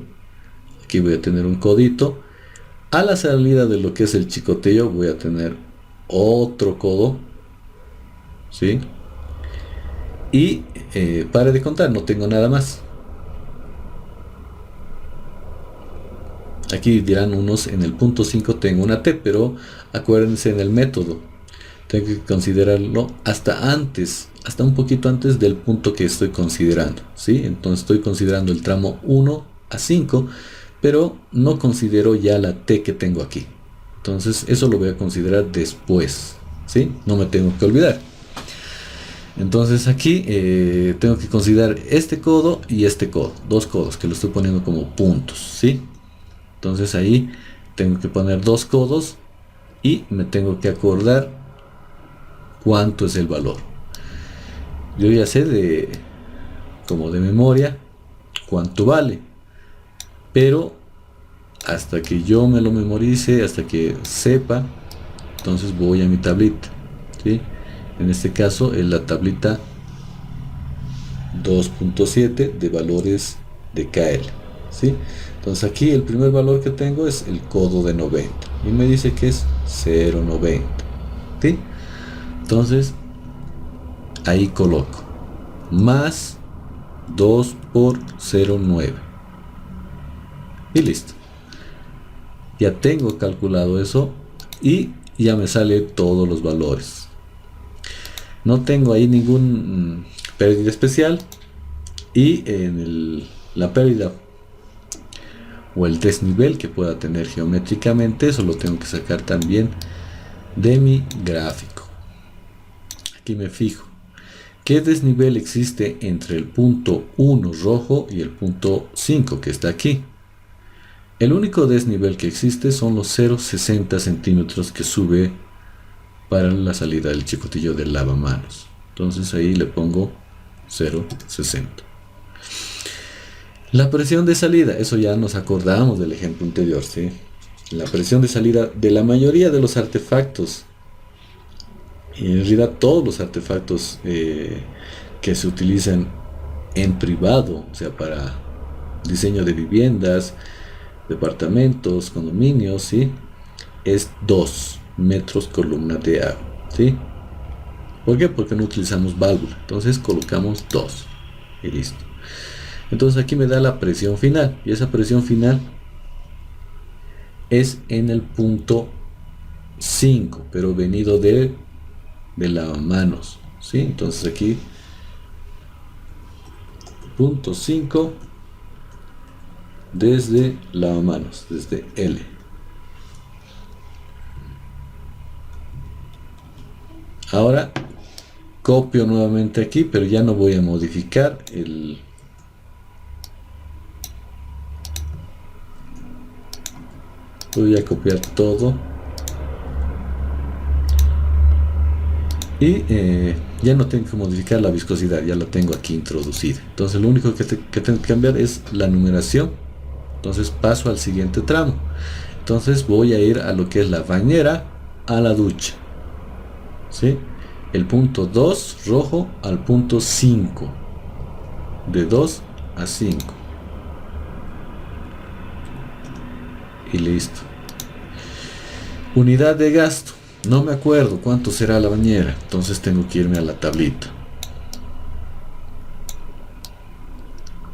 Aquí voy a tener un codito. A la salida de lo que es el chicotello voy a tener otro codo, ¿sí? Y pare de contar, no tengo nada más. Aquí dirán unos, en el punto 5 tengo una T, pero acuérdense en el método, tengo que considerarlo hasta antes, hasta un poquito antes del punto que estoy considerando, ¿sí? Entonces estoy considerando el tramo 1 a 5, pero no considero ya la T que tengo aquí. Entonces eso lo voy a considerar después, ¿sí? No me tengo que olvidar. Entonces aquí tengo que considerar este codo y este codo, 2 codos que lo estoy poniendo como puntos, ¿sí? Entonces ahí tengo que poner 2 codos y me tengo que acordar cuánto es el valor. Yo ya sé como de memoria cuánto vale, pero hasta que yo me lo memorice, hasta que sepa, entonces voy a mi tablita, ¿sí? En este caso es la tablita 2.7 de valores de KL, ¿sí? Entonces aquí el primer valor que tengo es el codo de 90 y me dice que es 0,90, ¿sí? Entonces ahí coloco más 2 por 0,9, y listo. Ya tengo calculado eso y ya me sale todos los valores. No tengo ahí ningún pérdida especial, y en la pérdida o el desnivel que pueda tener geométricamente, eso lo tengo que sacar también de mi gráfico. Aquí me fijo qué desnivel existe entre el punto 1 rojo y el punto 5 que está aquí. El único desnivel que existe son los 0,60 centímetros que sube para la salida del chicotillo del lavamanos. Entonces ahí le pongo 0,60. La presión de salida, eso ya nos acordamos del ejemplo anterior, ¿sí? La presión de salida de la mayoría de los artefactos, y en realidad todos los artefactos que se utilizan en privado, o sea, para diseño de viviendas, departamentos, condominios, ¿sí? Es 2 metros columna de agua, ¿sí? ¿Por qué? Porque no utilizamos válvula, entonces colocamos 2 y listo. Entonces aquí me da la presión final, y esa presión final es en el punto 5, pero venido de lavamanos, ¿sí? Entonces aquí punto 5 desde lavamanos, desde L. Ahora copio nuevamente aquí, pero ya no voy a modificar voy a copiar todo y ya no tengo que modificar la viscosidad, ya la tengo aquí introducida. Entonces lo único que tengo que cambiar es la numeración. Entonces paso al siguiente tramo. Entonces voy a ir a lo que es la bañera a la ducha, ¿sí? El punto 2 rojo al punto 5, de 2 a 5 y listo. Unidad de gasto, no me acuerdo cuánto será la bañera, entonces tengo que irme a la tablita.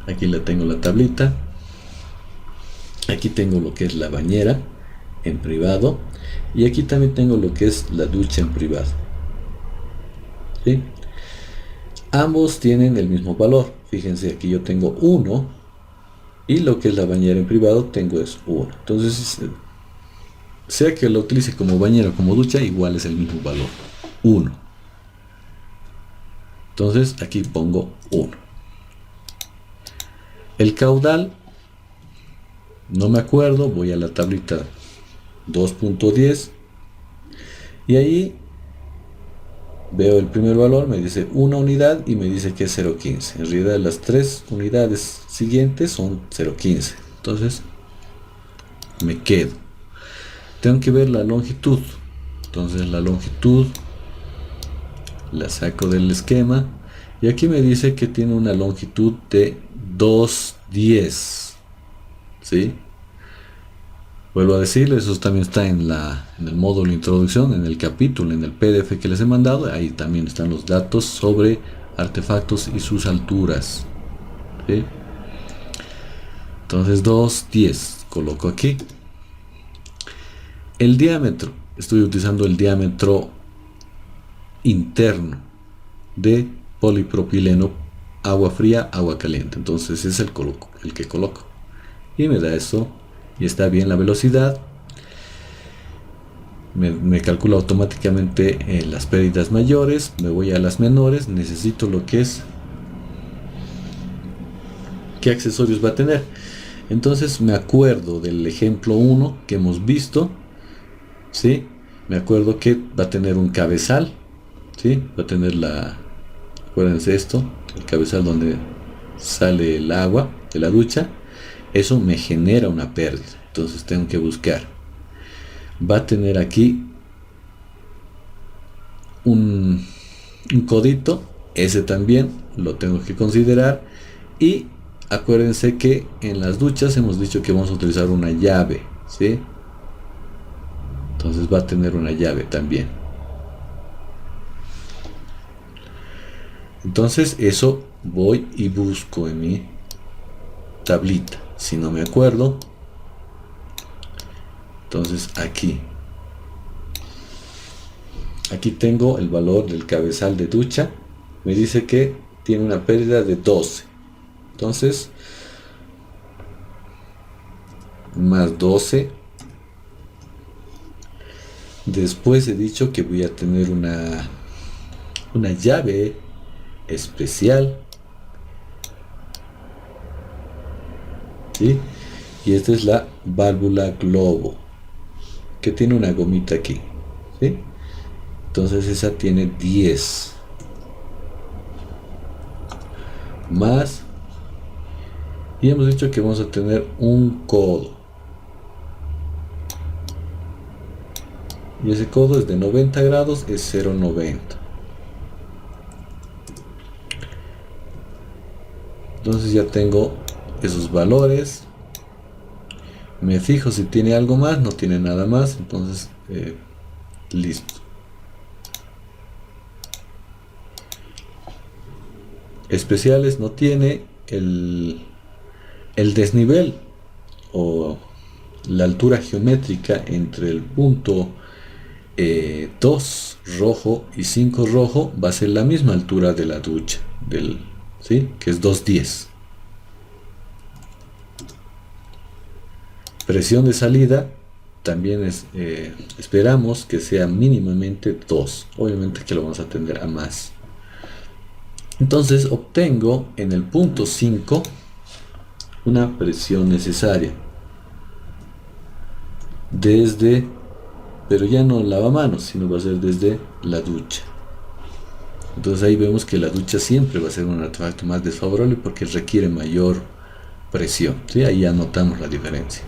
Aquí la tengo, la tablita. Aquí tengo lo que es la bañera en privado, y aquí también tengo lo que es la ducha en privado, ¿sí? Ambos tienen el mismo valor. Fíjense, aquí yo tengo 1 y lo que es la bañera en privado tengo es 1. Entonces, sea que lo utilice como bañera o como ducha, igual es el mismo valor, 1. Entonces aquí pongo 1. El caudal, no me acuerdo, voy a la tablita 2.10 y ahí veo el primer valor, me dice 1 unidad y me dice que es 0.15. En realidad las 3 unidades siguientes son 0.15. Entonces me quedo. Tengo que ver la longitud. Entonces la longitud la saco del esquema y aquí me dice que tiene una longitud de 2.10, ¿sí? Vuelvo a decirles, eso también está en el módulo introducción, en el capítulo, en el PDF que les he mandado. Ahí también están los datos sobre artefactos y sus alturas, ¿sí? Entonces 2.10 coloco aquí. El diámetro, estoy utilizando el diámetro interno de polipropileno, agua fría, agua caliente. Entonces es el que coloco y me da eso. Y está bien la velocidad, me calcula automáticamente las pérdidas mayores, me voy a las menores, necesito lo que es qué accesorios va a tener. Entonces me acuerdo del ejemplo 1 que hemos visto, ¿sí? Me acuerdo que va a tener un cabezal, ¿sí? Va a tener acuérdense esto, el cabezal donde sale el agua de la ducha. Eso me genera una pérdida, entonces tengo que buscar. Va a tener aquí un codito, ese también lo tengo que considerar. Y acuérdense que en las duchas hemos dicho que vamos a utilizar una llave, ¿sí? Entonces va a tener una llave también. Entonces eso voy y busco en mi tablita. Si no me acuerdo, Entonces aquí tengo el valor del cabezal de ducha. Me dice que tiene una pérdida de 12. Entonces, más 12. Después he dicho que voy a tener una llave especial, ¿sí? Y esta es la válvula globo, que tiene una gomita aquí, ¿sí? Entonces esa tiene 10 más, y hemos dicho que vamos a tener un codo, y ese codo es de 90 grados, es 0,90. Entonces ya tengo esos valores. Me fijo si tiene algo más, no tiene nada más, entonces listo. Especiales no tiene. El desnivel o la altura geométrica entre el punto 2 rojo y 5 rojo va a ser la misma altura de la ducha, ¿sí? Que es 210. Presión de salida también esperamos que sea mínimamente 2. Obviamente que lo vamos a tender a más. Entonces obtengo en el punto 5 una presión necesaria pero ya no lavamanos, sino va a ser desde la ducha. Entonces ahí vemos que la ducha siempre va a ser un artefacto más desfavorable porque requiere mayor presión, ¿sí? Ahí ya notamos la diferencia.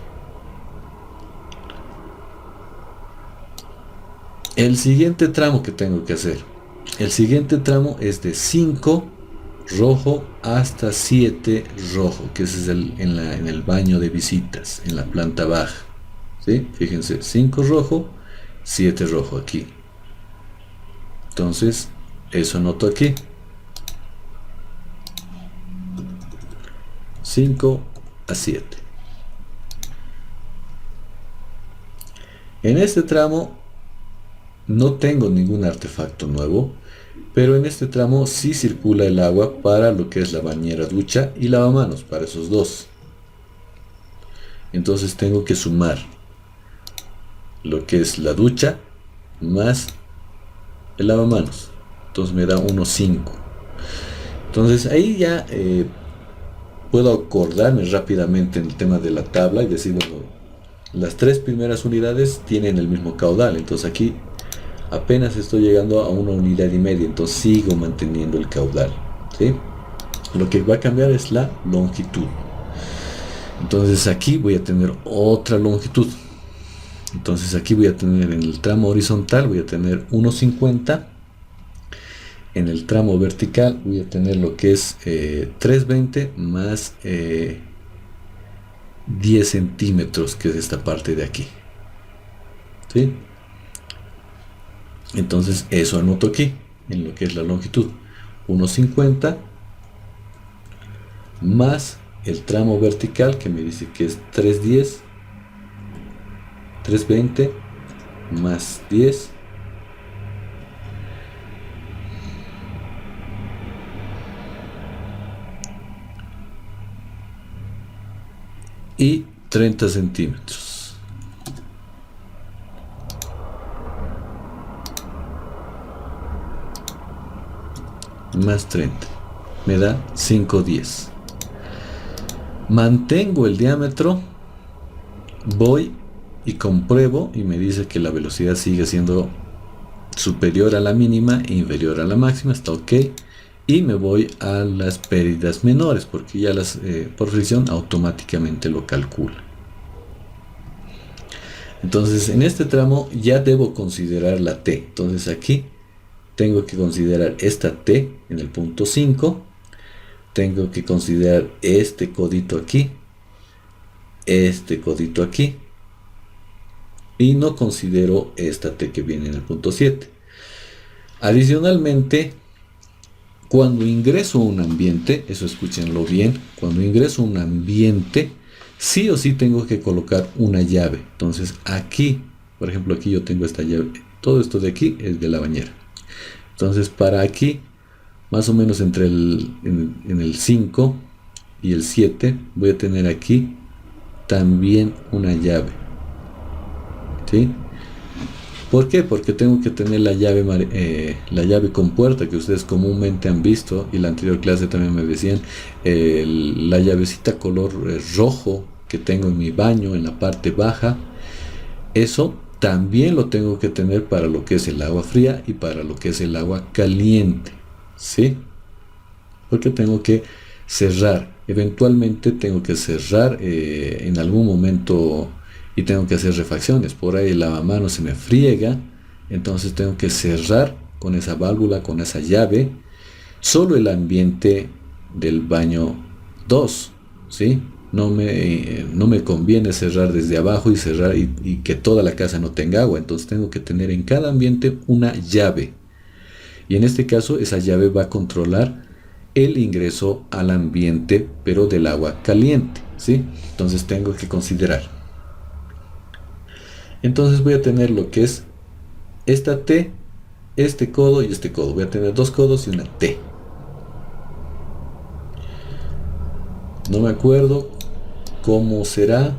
El siguiente tramo que tengo que hacer, el siguiente tramo es de 5 rojo hasta 7 rojo, que ese es en el baño de visitas, en la planta baja, ¿sí? Fíjense, 5 rojo, 7 rojo aquí. Entonces eso anoto aquí, 5 a 7. En este tramo no tengo ningún artefacto nuevo, pero en este tramo sí circula el agua para lo que es la bañera, ducha y lavamanos, para esos dos. Entonces tengo que sumar lo que es la ducha más el lavamanos. Entonces me da 1,5. Entonces ahí ya puedo acordarme rápidamente en el tema de la tabla y decir, bueno, las 3 primeras unidades tienen el mismo caudal. Entonces aquí apenas estoy llegando a 1,5 unidades, entonces sigo manteniendo el caudal, ¿sí? Lo que va a cambiar es la longitud. Entonces aquí voy a tener otra longitud. Entonces aquí voy a tener en el tramo horizontal voy a tener 1,50. En el tramo vertical voy a tener lo que es 3,20 más 10 centímetros, que es esta parte de aquí, ¿sí? Entonces eso anoto aquí en lo que es la longitud, 1,50 más el tramo vertical que me dice que es 3,10, 3,20 más 10 y 30 centímetros. Más 30 me da 5,10. Mantengo el diámetro, voy y compruebo y me dice que la velocidad sigue siendo superior a la mínima e inferior a la máxima, está ok, y me voy a las pérdidas menores porque ya las por fricción automáticamente lo calcula. Entonces en este tramo ya debo considerar la T. Entonces aquí tengo que considerar esta T en el punto 5, tengo que considerar este codito aquí, este codito aquí, y no considero esta T que viene en el punto 7. Adicionalmente, cuando ingreso a un ambiente, eso escúchenlo bien, cuando ingreso a un ambiente sí o sí tengo que colocar una llave. Entonces aquí, por ejemplo, aquí yo tengo esta llave. Todo esto de aquí es de la bañera. Entonces para aquí, más o menos entre en el 5 y el 7, voy a tener aquí también una llave. ¿Sí? ¿Por qué? Porque tengo que tener la llave con puerta que ustedes comúnmente han visto, y la anterior clase también me decían, la llavecita color rojo que tengo en mi baño en la parte baja. Eso también lo tengo que tener para lo que es el agua fría y para lo que es el agua caliente, ¿sí? Porque tengo que cerrar, eventualmente tengo que cerrar en algún momento, y tengo que hacer refacciones. Por ahí el lavamanos se me friega, entonces tengo que cerrar con esa válvula, con esa llave, solo el ambiente del baño 2, ¿sí? No me conviene cerrar desde abajo y que toda la casa no tenga agua. Entonces tengo que tener en cada ambiente una llave. Y en este caso esa llave va a controlar el ingreso al ambiente, pero del agua caliente, ¿sí? Entonces tengo que considerar. Entonces voy a tener lo que es esta T, este codo y este codo. Voy a tener dos codos y una T. No me acuerdo cómo será.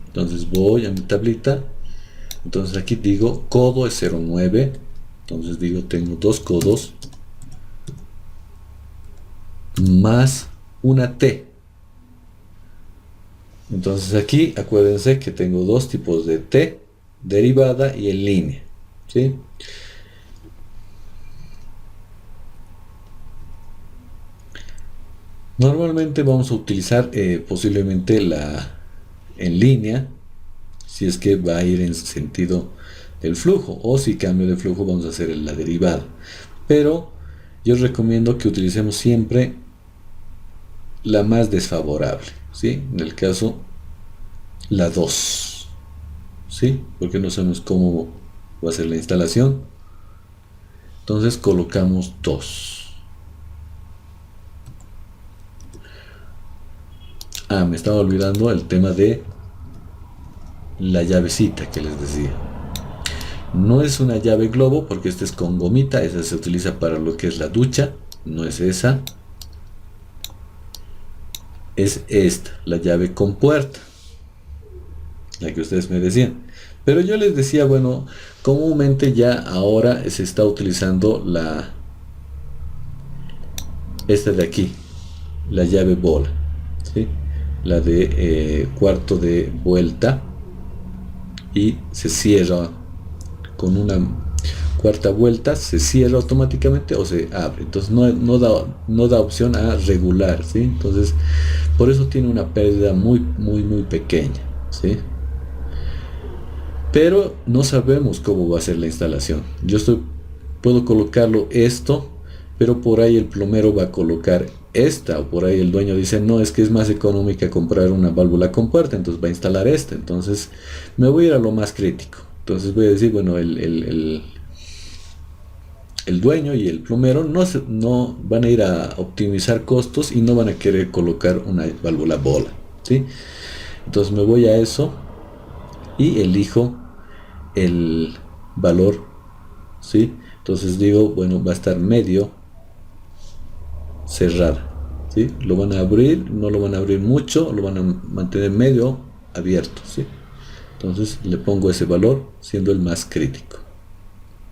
Entonces voy a mi tablita. Entonces aquí digo codo es 0,9. Entonces digo tengo dos codos más una T. Entonces aquí acuérdense que tengo dos tipos de T, derivada y en línea, ¿sí? Normalmente vamos a utilizar posiblemente la en línea, si es que va a ir en sentido del flujo, o si cambio de flujo vamos a hacer la derivada. Pero yo recomiendo que utilicemos siempre la más desfavorable, ¿sí? En el caso, la 2, ¿sí? Porque no sabemos cómo va a ser la instalación. Entonces colocamos 2. Me estaba olvidando el tema de la llavecita que les decía. No es una llave globo porque esta es con gomita, esa se utiliza para lo que es la ducha, no es esa. Es esta, la llave con puerta, la que ustedes me decían. Pero yo les decía, bueno, comúnmente ya ahora se está utilizando esta de aquí, la llave bola, ¿sí? La de cuarto de vuelta, y se cierra con una cuarta vuelta, se cierra automáticamente o se abre. Entonces no da opción a regular, ¿sí? Entonces por eso tiene una pérdida muy pequeña, ¿sí? Pero no sabemos cómo va a ser la instalación. Puedo colocarlo esto, pero por ahí el plomero va a colocar esta, o por ahí el dueño dice, no, es que es más económica comprar una válvula con puerta, entonces va a instalar esta. Entonces me voy a ir a lo más crítico. Entonces voy a decir, bueno, el dueño y el plomero no van a ir a optimizar costos y no van a querer colocar una válvula bola, ¿sí? Entonces me voy a eso y elijo el valor, ¿sí? Entonces digo, bueno, va a estar medio cerrada, ¿sí? Lo van a abrir, no lo van a abrir mucho, lo van a mantener medio abierto, ¿sí? Entonces le pongo ese valor siendo el más crítico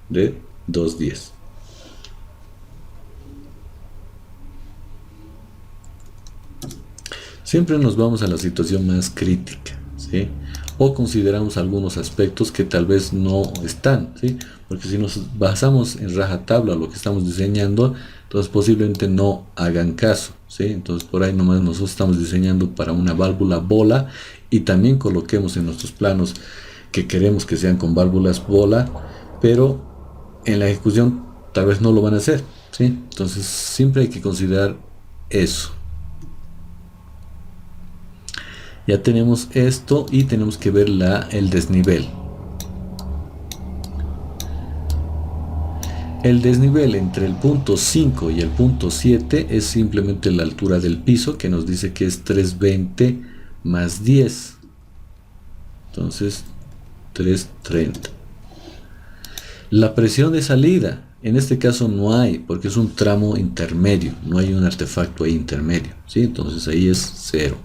de 210. Siempre nos vamos a la situación más crítica, ¿sí? O consideramos algunos aspectos que tal vez no están, ¿sí? Porque si nos basamos en rajatabla lo que estamos diseñando, entonces posiblemente no hagan caso, ¿sí? Entonces por ahí nomás nosotros estamos diseñando para una válvula bola, y también coloquemos en nuestros planos que queremos que sean con válvulas bola, pero en la ejecución tal vez no lo van a hacer, ¿sí? Entonces siempre hay que considerar eso. Ya tenemos esto y tenemos que ver el desnivel. El desnivel entre el punto 5 y el punto 7 es simplemente la altura del piso, que nos dice que es 320 más 10. Entonces 330. La presión de salida, en este caso no hay, porque es un tramo intermedio, no hay un artefacto ahí intermedio, ¿sí? Entonces ahí es 0.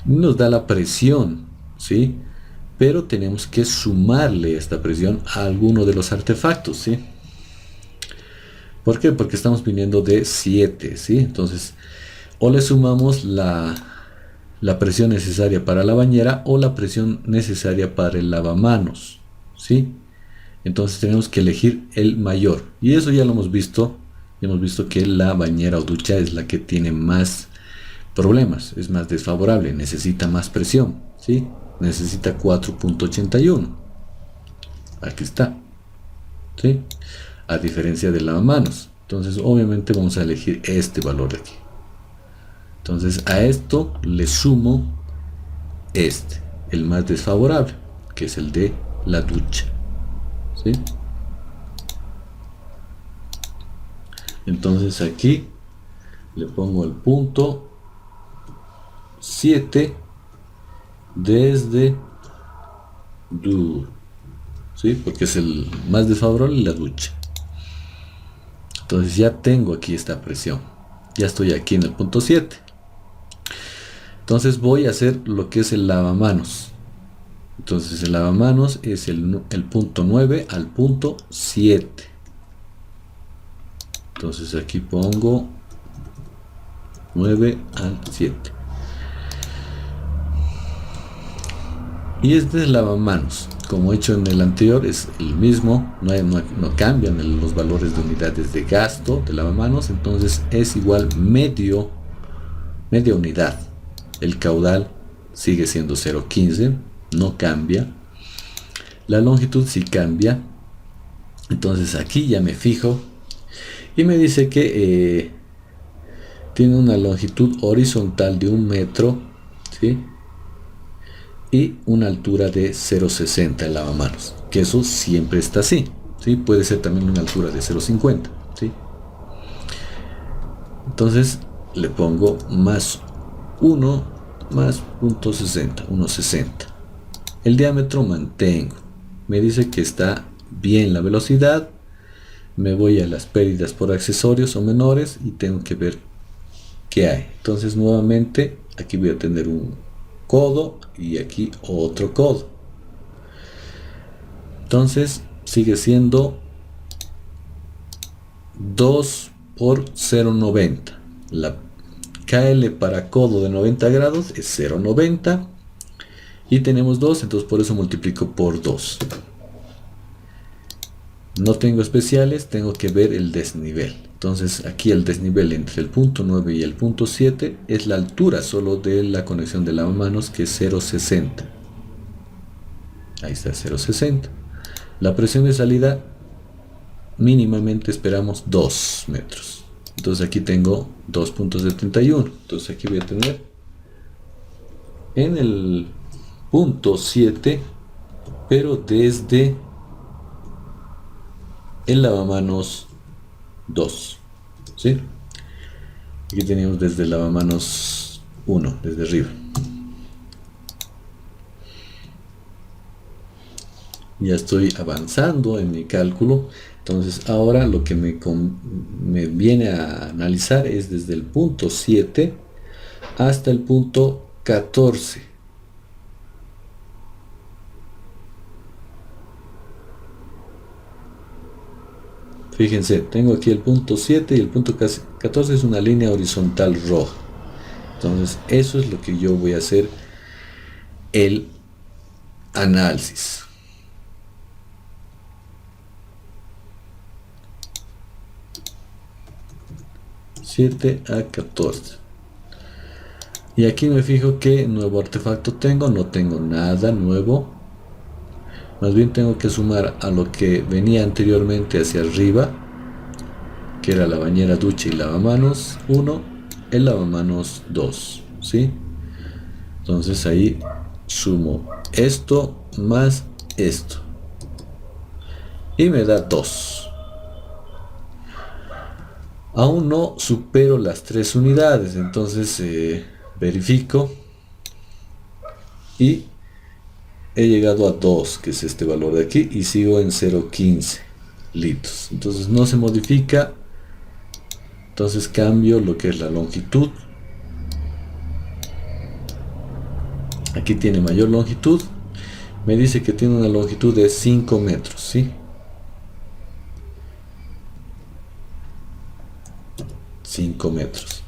Nos da la presión, ¿sí? Pero tenemos que sumarle esta presión a alguno de los artefactos, ¿sí? ¿Por qué? Porque estamos viniendo de 7, ¿sí? Entonces, o le sumamos la presión necesaria para la bañera o la presión necesaria para el lavamanos, ¿sí? Entonces tenemos que elegir el mayor. Y eso ya lo hemos visto. Hemos visto que la bañera o ducha es la que tiene más problemas, es más desfavorable, necesita más presión, ¿sí? Necesita 4.81. Aquí está, ¿sí? A diferencia del lavamanos. Entonces obviamente vamos a elegir este valor de aquí. Entonces a esto le sumo este, el más desfavorable, que es el de la ducha, ¿sí? Entonces aquí le pongo el punto 7 desde dur, ¿sí? Porque es el más desfavorable la ducha. Entonces ya tengo aquí esta presión, ya estoy aquí en el punto 7. Entonces voy a hacer lo que es el lavamanos. Entonces el lavamanos es el punto 9 al punto 7. Entonces aquí pongo 9 al 7. Y este es el lavamanos. Como he hecho en el anterior, es el mismo, no cambian los valores de unidades de gasto de lavamanos, entonces es igual media unidad. El caudal sigue siendo 0.15, no cambia. La longitud sí cambia. Entonces aquí ya me fijo y me dice que tiene una longitud horizontal de 1 metro, ¿sí? Y una altura de 0.60 el lavamanos, que eso siempre está así, ¿sí? Puede ser también una altura de 0.50, ¿sí? Entonces le pongo más 1 más 0.60, 1.60. El diámetro mantengo, me dice que está bien la velocidad. Me voy a las pérdidas por accesorios o menores y tengo que ver qué hay. Entonces nuevamente aquí voy a tener un codo y aquí otro codo. Entonces sigue siendo 2 por 0.90. La KL para codo de 90 grados es 0.90 y tenemos 2, entonces por eso multiplico por 2. No tengo especiales, tengo que ver el desnivel. Entonces aquí el desnivel entre el punto 9 y el punto 7 es la altura solo de la conexión de lavamanos, que es 0.60. Ahí está 0.60. La presión de salida mínimamente esperamos 2 metros. Entonces aquí tengo 2.71. Entonces aquí voy a tener en el punto 7, pero desde el lavamanos 2, ¿sí? Aquí tenemos desde el lavamanos 1, desde arriba. Ya estoy avanzando en mi cálculo. Entonces ahora lo que me viene a analizar es desde el punto 7 hasta el punto 14. Fíjense, tengo aquí el punto 7 y el punto 14 es una línea horizontal roja. Entonces eso es lo que yo voy a hacer el análisis. 7 a 14. Y aquí me fijo qué nuevo artefacto tengo. No tengo nada nuevo. Más bien tengo que sumar a lo que venía anteriormente hacia arriba, que era la bañera, ducha y lavamanos 1, el lavamanos 2, ¿sí? Entonces ahí sumo esto más esto y me da 2. Aún no supero las 3 unidades, entonces verifico y he llegado a 2, que es este valor de aquí, y sigo en 0,15 litros. Entonces no se modifica. Entonces cambio lo que es la longitud. Aquí tiene mayor longitud. Me dice que tiene una longitud de 5 metros, ¿sí? 5 metros.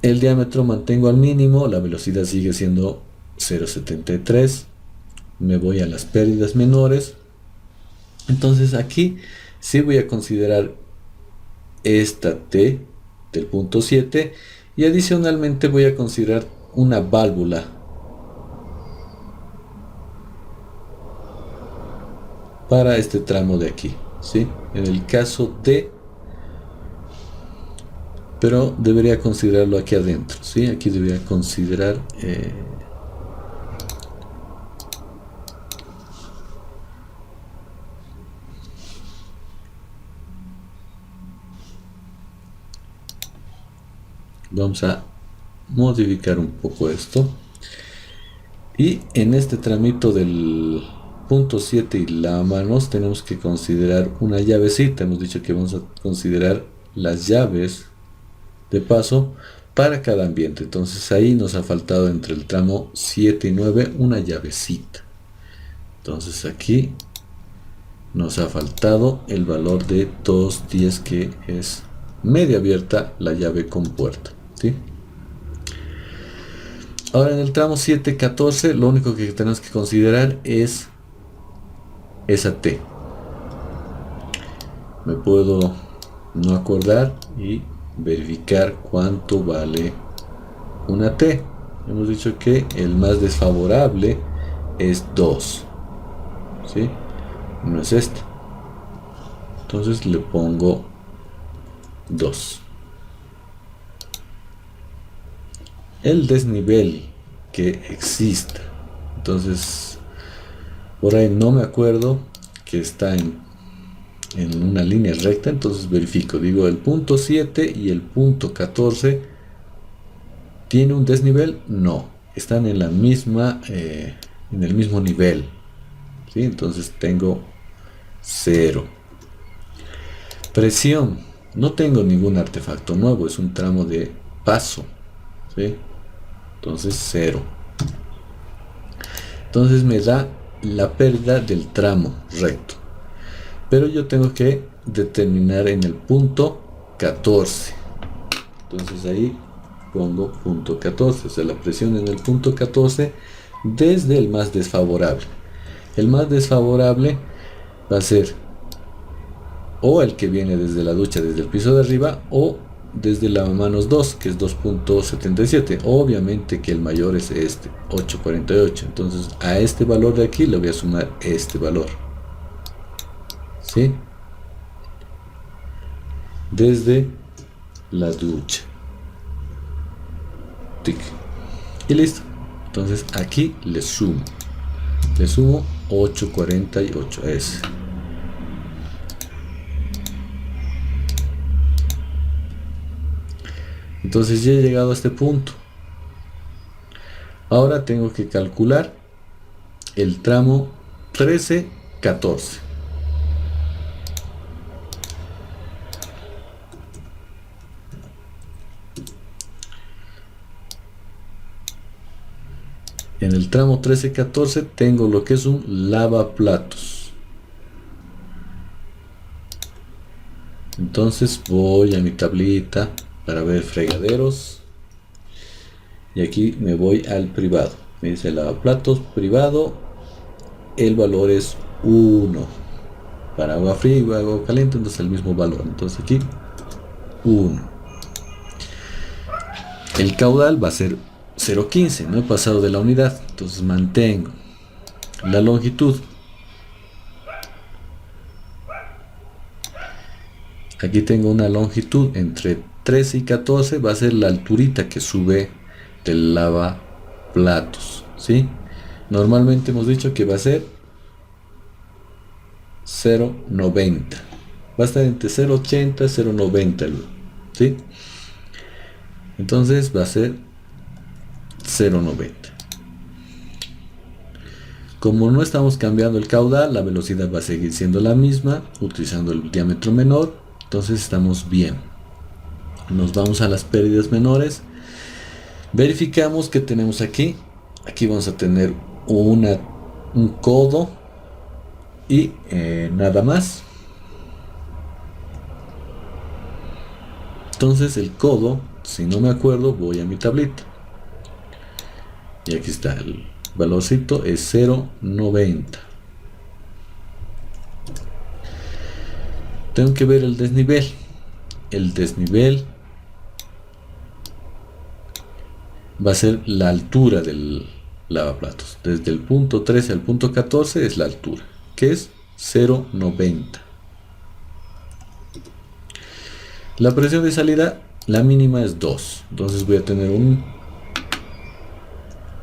El diámetro mantengo al mínimo, la velocidad sigue siendo 0,73. Me voy a las pérdidas menores. Entonces aquí sí voy a considerar esta T del punto 7 y adicionalmente voy a considerar una válvula para este tramo de aquí, ¿sí? En el caso de, pero debería considerarlo aquí adentro, ¿sí? Aquí debería considerar vamos a modificar un poco esto, y en este tramito del punto 7 y la manos tenemos que considerar una llavecita. Hemos dicho que vamos a considerar las llaves de paso para cada ambiente. Entonces ahí nos ha faltado entre el tramo 7 y 9 una llavecita. Entonces aquí nos ha faltado el valor de 210, que es media abierta la llave con puerta, ¿sí? Ahora en el tramo 7,14 lo único que tenemos que considerar es esa T. Me puedo no acordar y verificar cuánto vale una T. Hemos dicho que el más desfavorable es 2, ¿sí? No es este. Entonces le pongo 2. El desnivel que exista. Entonces, por ahí no me acuerdo que está en una línea recta. Entonces verifico. Digo, el punto 7 y el punto 14 ¿tiene un desnivel? No. Están en la misma, en el mismo nivel, ¿sí? Entonces tengo 0. Presión. No tengo ningún artefacto nuevo. Es un tramo de paso, ¿sí? Entonces 0. Entonces me da la pérdida del tramo recto. Pero yo tengo que determinar en el punto 14. Entonces ahí pongo punto 14. O sea, la presión en el punto 14 desde el más desfavorable. El más desfavorable va a ser o el que viene desde la ducha, desde el piso de arriba, o desde la manos 2, que es 2,77. Obviamente que el mayor es este, 8,48. Entonces a este valor de aquí le voy a sumar este valor, ¿sí? Desde la ducha. Tic. Y listo. Entonces aquí le sumo 8,48 es. Entonces ya he llegado a este punto. Ahora tengo que calcular el tramo 13,14. En el tramo 13,14 tengo lo que es un lavaplatos. Entonces voy a mi tablita para ver fregaderos. Y aquí me voy al privado. Me dice lavaplatos privado. El valor es 1. Para agua fría y agua caliente, entonces el mismo valor. Entonces aquí 1. El caudal va a ser 0,15. No he pasado de la unidad. Entonces mantengo. La longitud. Aquí tengo una longitud entre 13 y 14. Va a ser la alturita que sube del lavaplatos, ¿sí? Normalmente hemos dicho que va a ser 0,90. Va a estar entre 0,80 y 0,90, ¿sí? Entonces va a ser 0,90. Como no estamos cambiando el caudal, la velocidad va a seguir siendo la misma, utilizando el diámetro menor, entonces estamos bien. Nos vamos a las pérdidas menores. Verificamos que tenemos aquí. Aquí vamos a tener un codo y nada más. Entonces el codo, si no me acuerdo, voy a mi tablita. Y aquí está, el valorcito es 0,90. Tengo que ver el desnivel. El desnivel va a ser la altura del lavaplatos. Desde el punto 13 al punto 14 es la altura, que es 0,90. La presión de salida, la mínima es 2. Entonces voy a tener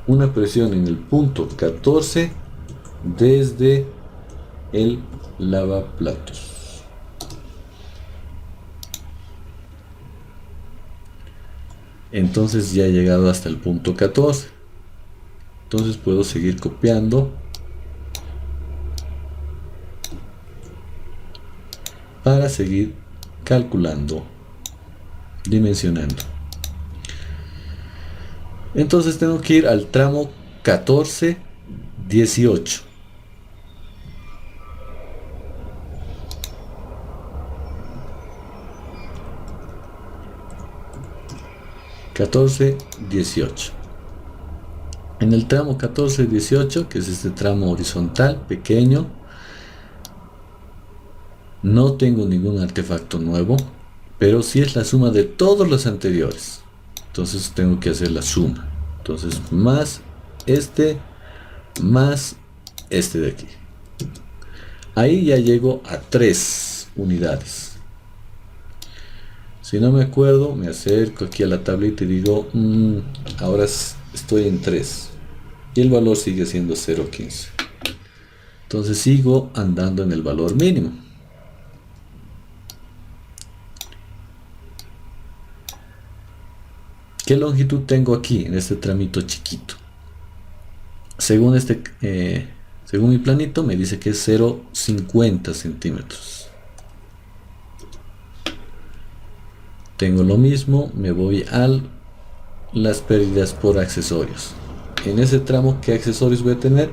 una presión en el punto 14 desde el lavaplatos. Entonces ya he llegado hasta el punto 14. Entonces puedo seguir copiando para seguir calculando, dimensionando. Entonces tengo que ir al tramo 14, 18. En el tramo 14-18, que es este tramo horizontal pequeño, no tengo ningún artefacto nuevo, pero sí es la suma de todos los anteriores. Entonces tengo que hacer la suma. Entonces más este de aquí. Ahí ya llego a 3 unidades. Si no me acuerdo, me acerco aquí a la tablita y digo, ahora estoy en 3. Y el valor sigue siendo 0,15. Entonces sigo andando en el valor mínimo. ¿Qué longitud tengo aquí en este tramito chiquito? Según mi planito me dice que es 0,50 centímetros. Tengo lo mismo, me voy a las pérdidas por accesorios. En ese tramo, ¿qué accesorios voy a tener?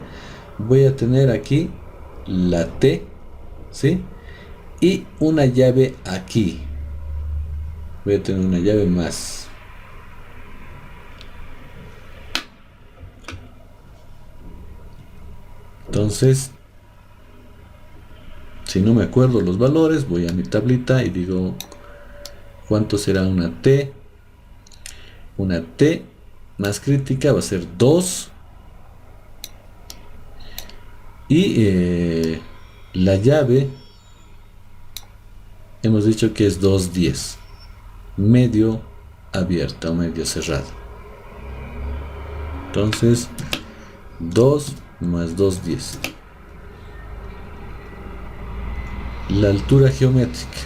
Voy a tener aquí la T, ¿sí? Y una llave aquí. Voy a tener una llave más. Entonces, si no me acuerdo los valores, voy a mi tablita y digo, ¿cuánto será una T? Una T más crítica va a ser 2. Y la llave, hemos dicho que es 2,10. Medio abierta o medio cerrada. Entonces, 2 más 2,10. La altura geométrica.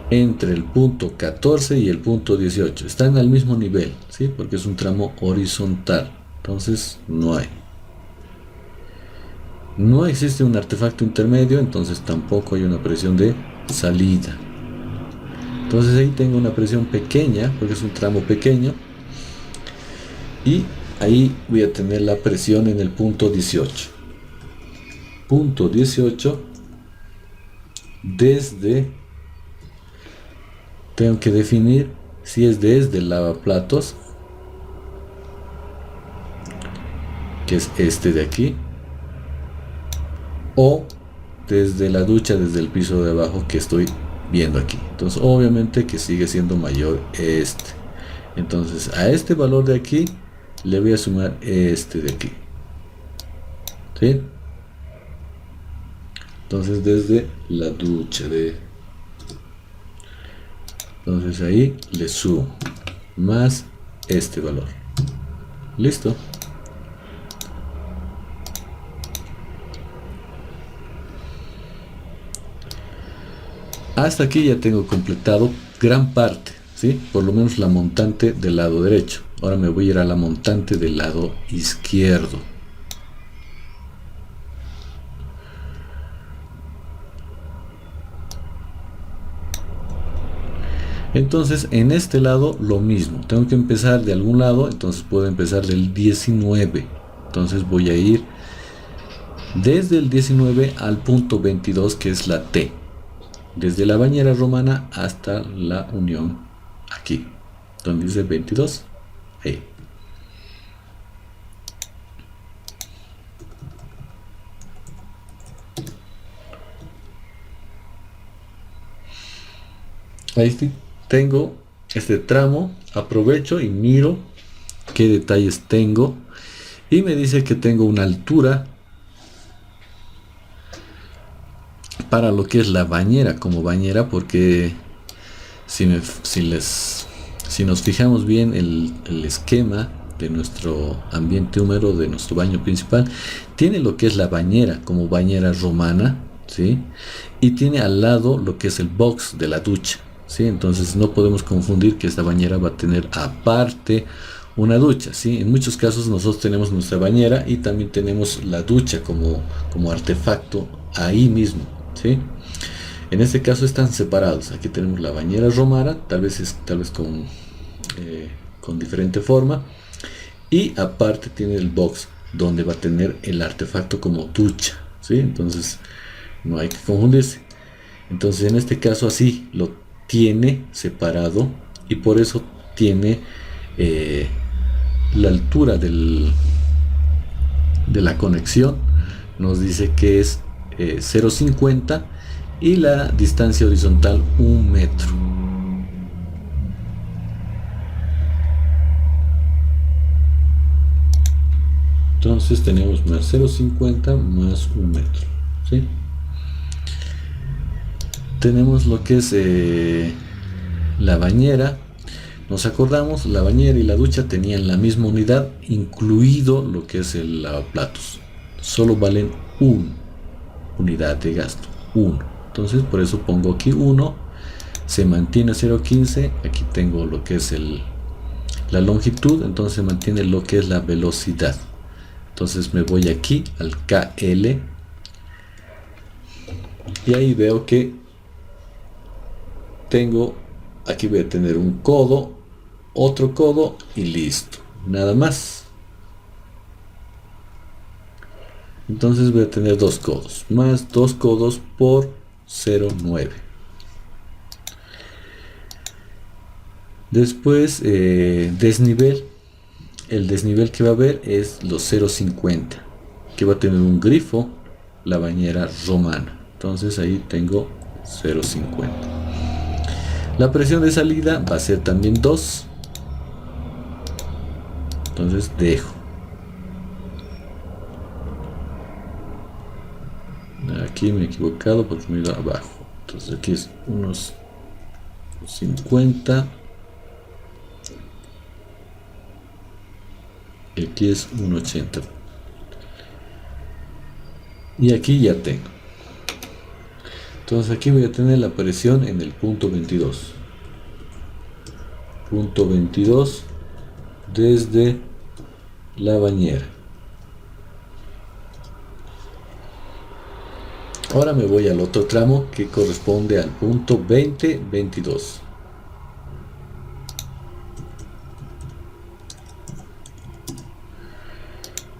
Entre el punto 14 y el punto 18. Están al mismo nivel, ¿sí? Porque es un tramo horizontal. Entonces, no hay. No existe un artefacto intermedio, entonces tampoco hay una presión de salida. Entonces ahí tengo una presión pequeña, porque es un tramo pequeño. Y ahí voy a tener la presión en el punto 18. Punto 18. Tengo que definir si es desde el lavaplatos, que es este de aquí, o desde la ducha, desde el piso de abajo que estoy viendo aquí. Entonces obviamente que sigue siendo mayor este. Entonces a este valor de aquí le voy a sumar este de aquí, ¿sí? Entonces desde la ducha entonces ahí le sumo más este valor. Listo. Hasta aquí ya tengo completado gran parte ¿sí? Por lo menos la montante del lado derecho. Ahora me voy a ir a la montante del lado izquierdo. Entonces en este lado lo mismo, tengo que empezar de algún lado, entonces puedo empezar del 19. Entonces voy a ir desde el 19 al punto 22, que es la T, desde la bañera romana hasta la unión aquí, donde dice 22. Ahí. Ahí sí, tengo este tramo, aprovecho y miro qué detalles tengo y me dice que tengo una altura para lo que es la bañera, como bañera, porque si nos fijamos bien el esquema de nuestro ambiente húmedo, de nuestro baño principal, tiene lo que es la bañera como bañera romana, ¿sí? Y tiene al lado lo que es el box de la ducha, ¿sí? Entonces no podemos confundir que esta bañera va a tener aparte una ducha, ¿sí? En muchos casos nosotros tenemos nuestra bañera y también tenemos la ducha como artefacto ahí mismo, ¿sí? En este caso están separados. Aquí tenemos la bañera romana, tal vez con diferente forma, y aparte tiene el box donde va a tener el artefacto como ducha, ¿sí? Entonces no hay que confundirse. Entonces en este caso así lo tiene separado y por eso tiene la altura de la conexión, nos dice que es 0,50 y la distancia horizontal 1 metro. Entonces tenemos más 0,50 más 1 metro, ¿sí? Tenemos lo que es la bañera. Nos acordamos, la bañera y la ducha tenían la misma unidad, incluido lo que es el lavaplatos. Solo valen 1 unidad de gasto, 1. Entonces por eso pongo aquí 1, se mantiene 0,15, aquí tengo lo que es la longitud, entonces se mantiene lo que es la velocidad. Entonces me voy aquí al KL y ahí veo que tengo, aquí voy a tener un codo, otro codo y listo, nada más. Entonces voy a tener 2 codos, más 2 codos por 0,9. Después desnivel. El desnivel que va a haber es los 0,50, que va a tener un grifo, la bañera romana. Entonces ahí tengo 0,50. La presión de salida va a ser también 2. Entonces dejo. Aquí me he equivocado porque me he ido abajo. Entonces aquí es unos 50. Y aquí es 1,80. Y aquí ya tengo. Entonces aquí voy a tener la presión en el punto 22. Punto 22 desde la bañera. Ahora me voy al otro tramo que corresponde al punto 20-22.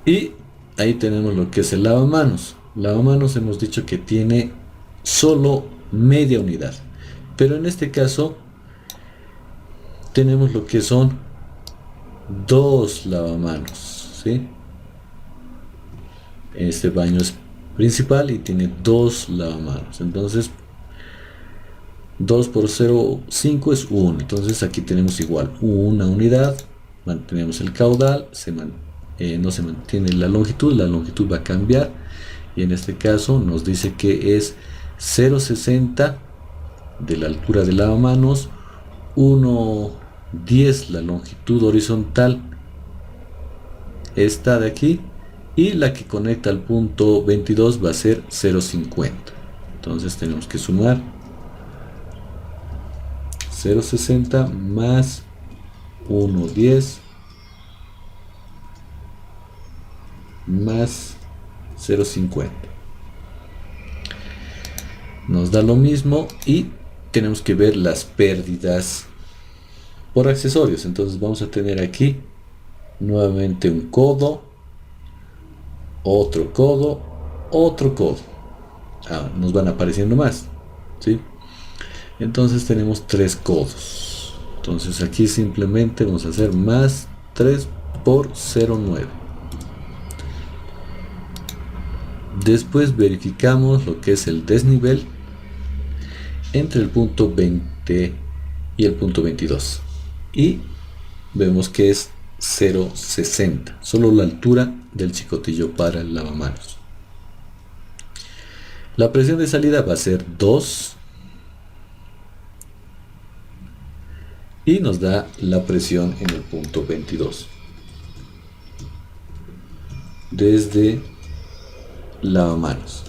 Y ahí tenemos lo que es el lavamanos. Lavamanos hemos dicho que tiene solo media unidad. Pero en este caso tenemos lo que son 2 lavamanos, ¿sí? Este baño es principal y tiene 2 lavamanos. Entonces 2 por 0,5 es 1. Entonces aquí tenemos igual una unidad. Mantenemos el caudal, no se mantiene la longitud va a cambiar y en este caso nos dice que es 0,60 de la altura del lavamanos, 1,10 la longitud horizontal, esta de aquí, y la que conecta al punto 22 va a ser 0,50. Entonces tenemos que sumar 0.60 más 1.10 más 0.50. Nos da lo mismo y tenemos que ver las pérdidas por accesorios. Entonces vamos a tener aquí nuevamente un codo, otro codo, otro codo. Nos van apareciendo más, ¿sí? Entonces tenemos 3 codos. Entonces aquí simplemente vamos a hacer más 3 por 0.9. Después verificamos lo que es el desnivel entre el punto 20 y el punto 22 y vemos que es 0.60, solo la altura del chicotillo para el lavamanos. La presión de salida va a ser 2 y nos da la presión en el punto 22 desde lavamanos.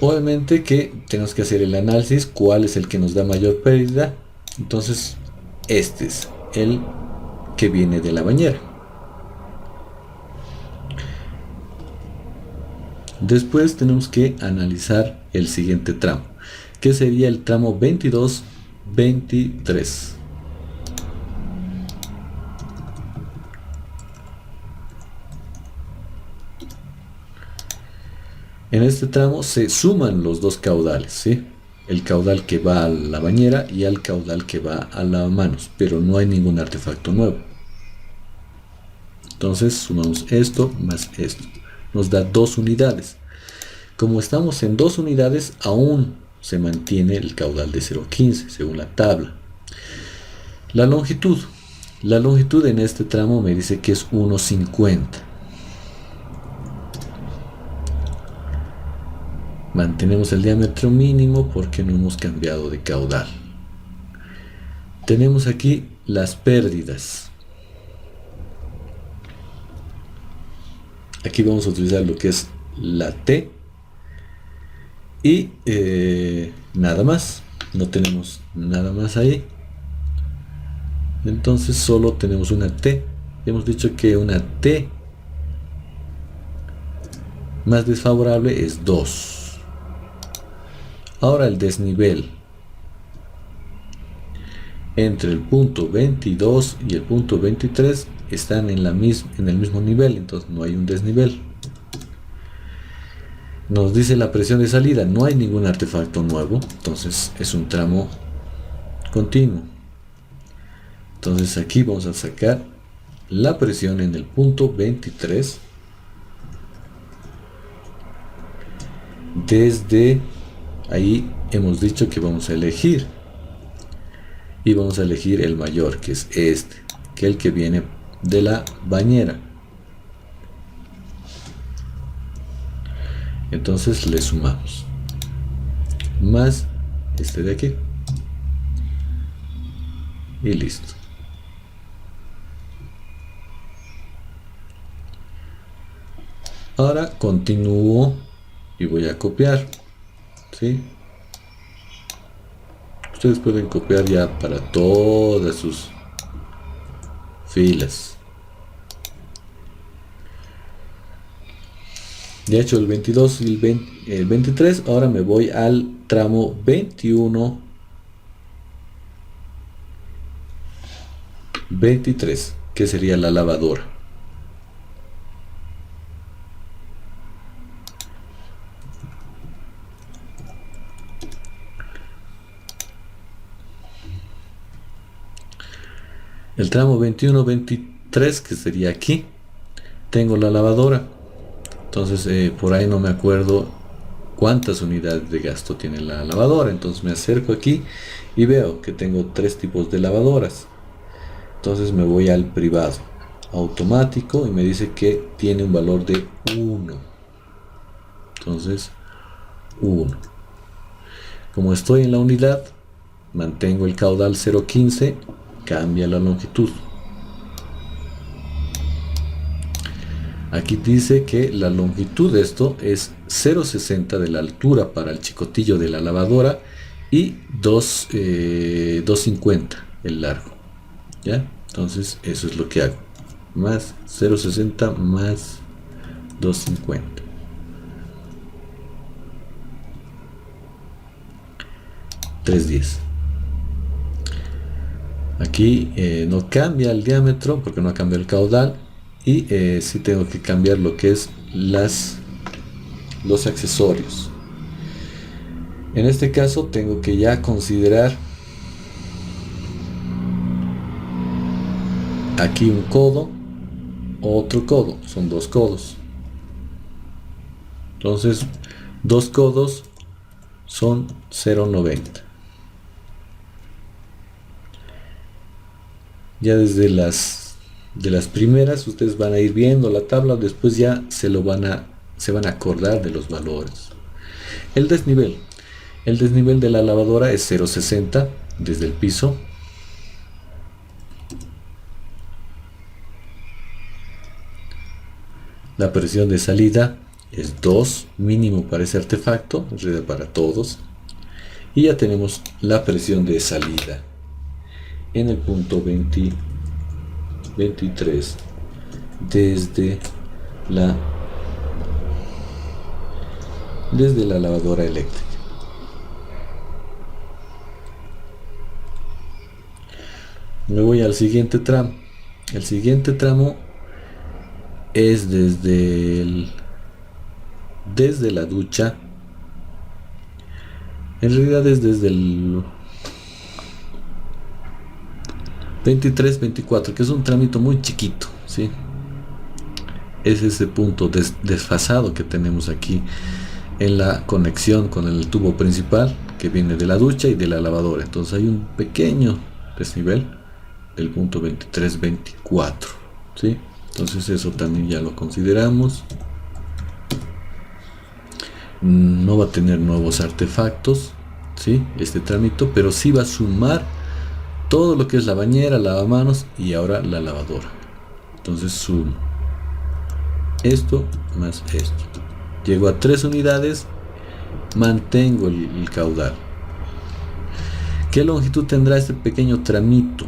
Obviamente que tenemos que hacer el análisis, cuál es el que nos da mayor pérdida. Entonces este es el que viene de la bañera. Después tenemos que analizar el siguiente tramo, que sería el tramo 22-23. En este tramo se suman los dos caudales, ¿sí? El caudal que va a la bañera y el caudal que va al lavamanos, pero no hay ningún artefacto nuevo. Entonces sumamos esto más esto. Nos da 2 unidades. Como estamos en 2 unidades, aún se mantiene el caudal de 0.15 según la tabla. La longitud. La longitud en este tramo me dice que es 1.50. Mantenemos el diámetro mínimo porque no hemos cambiado de caudal. Tenemos aquí las pérdidas. Aquí vamos a utilizar lo que es la T y nada más. No tenemos nada más ahí. Entonces solo tenemos una T. Hemos dicho que una T más desfavorable es 2. Ahora el desnivel entre el punto 22 y el punto 23 están en el mismo nivel, entonces no hay un desnivel. Nos dice la presión de salida, no hay ningún artefacto nuevo, entonces es un tramo continuo. Entonces aquí vamos a sacar la presión en el punto 23 desde ahí. Hemos dicho que vamos a elegir y vamos a elegir el mayor, que es este, que es el que viene de la bañera. Entonces le sumamos más este de aquí y listo. Ahora continúo y voy a copiar, ¿sí? Ustedes pueden copiar ya para todas sus filas. Ya he hecho el 22 y el 23, ahora me voy al tramo 21, 23, que sería la lavadora. El tramo 21, 23, que sería aquí, tengo la lavadora. Entonces por ahí no me acuerdo cuántas unidades de gasto tiene la lavadora. Entonces me acerco aquí y veo que tengo 3 tipos de lavadoras. Entonces me voy al privado, automático, y me dice que tiene un valor de 1. Entonces 1. Como estoy en la unidad, mantengo el caudal 0.15, cambia la longitud. Aquí dice que la longitud de esto es 0.60 de la altura para el chicotillo de la lavadora y 250 el largo, ¿ya? Entonces eso es lo que hago, más 0,60 más 250. $3.10. Aquí no cambia el diámetro porque no cambia el caudal, y sí tengo que cambiar lo que es los accesorios. En este caso tengo que ya considerar aquí un codo, otro codo, son 2 codos. Entonces 2 codos son 0,90. Ya desde de las primeras ustedes van a ir viendo la tabla, después ya se van a acordar de los valores. El desnivel de la lavadora es 0,60 desde el piso. La presión de salida es 2 mínimo para ese artefacto, en realidad para todos. Y ya tenemos la presión de salida en el punto 23 desde la lavadora eléctrica. Me voy al siguiente tramo. El siguiente tramo es desde la ducha. En realidad es desde el 23-24, que es un tramito muy chiquito, ¿sí? Es ese punto desfasado que tenemos aquí en la conexión con el tubo principal que viene de la ducha y de la lavadora. Entonces hay un pequeño desnivel del punto 23-24, ¿sí? Entonces eso también ya lo consideramos. No va a tener nuevos artefactos, ¿sí? Este tramito, pero sí va a sumar todo lo que es la bañera, lavamanos y ahora la lavadora. Entonces sumo esto más esto. Llego a 3 unidades, mantengo el caudal. ¿Qué longitud tendrá este pequeño tramito?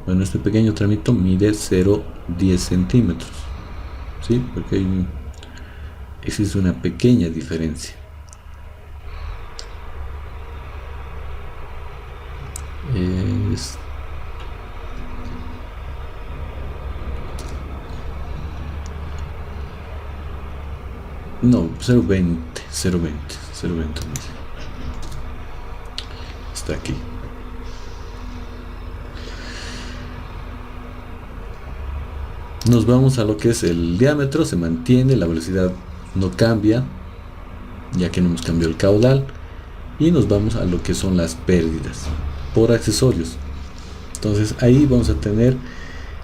Bueno, este pequeño tramito mide 0,10 centímetros, ¿sí? Porque existe una pequeña diferencia. No, 0,20 está aquí. Nos vamos a lo que es el diámetro, se mantiene, la velocidad no cambia, ya que no hemos cambiado el caudal, y nos vamos a lo que son las pérdidas por accesorios. Entonces ahí vamos a tener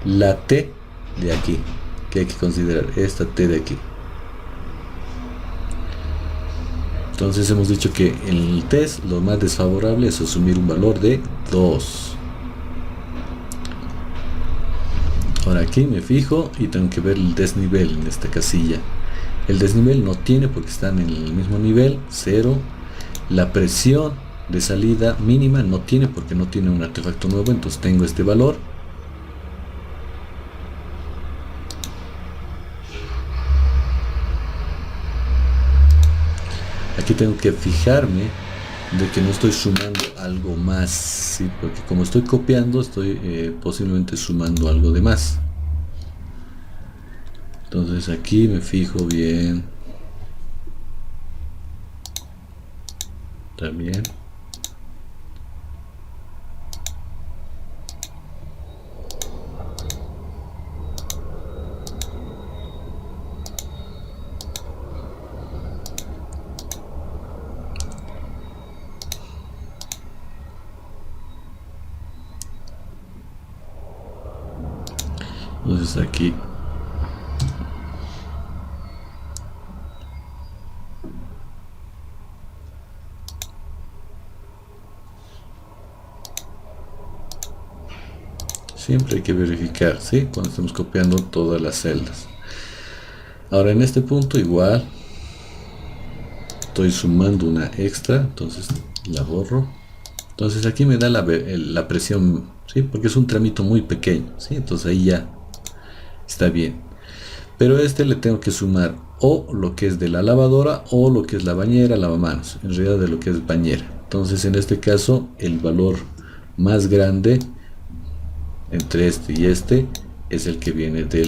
la T de aquí, que hay que considerar esta T de aquí. Entonces hemos dicho que en el test lo más desfavorable es asumir un valor de 2. Ahora aquí me fijo y tengo que ver el desnivel en esta casilla. El desnivel no tiene porque están en el mismo nivel, 0. La presión de salida mínima no tiene porque no tiene un artefacto nuevo, entonces tengo este valor. Aquí tengo que fijarme de que no estoy sumando algo más, ¿sí? Porque como estoy copiando, estoy posiblemente sumando algo de más. Entonces aquí me fijo bien. También. Entonces aquí siempre hay que verificar, ¿sí? Cuando estamos copiando todas las celdas. Ahora en este punto igual estoy sumando una extra, entonces La borro. Entonces aquí me da la presión, ¿sí? Porque es un tramito muy pequeño, ¿sí? Entonces ahí ya está bien. Pero le tengo que sumar o lo que es de la lavadora o lo que es la bañera, lavamanos. En realidad de lo que es bañera. Entonces en este caso el valor más grande entre este y este es el que viene de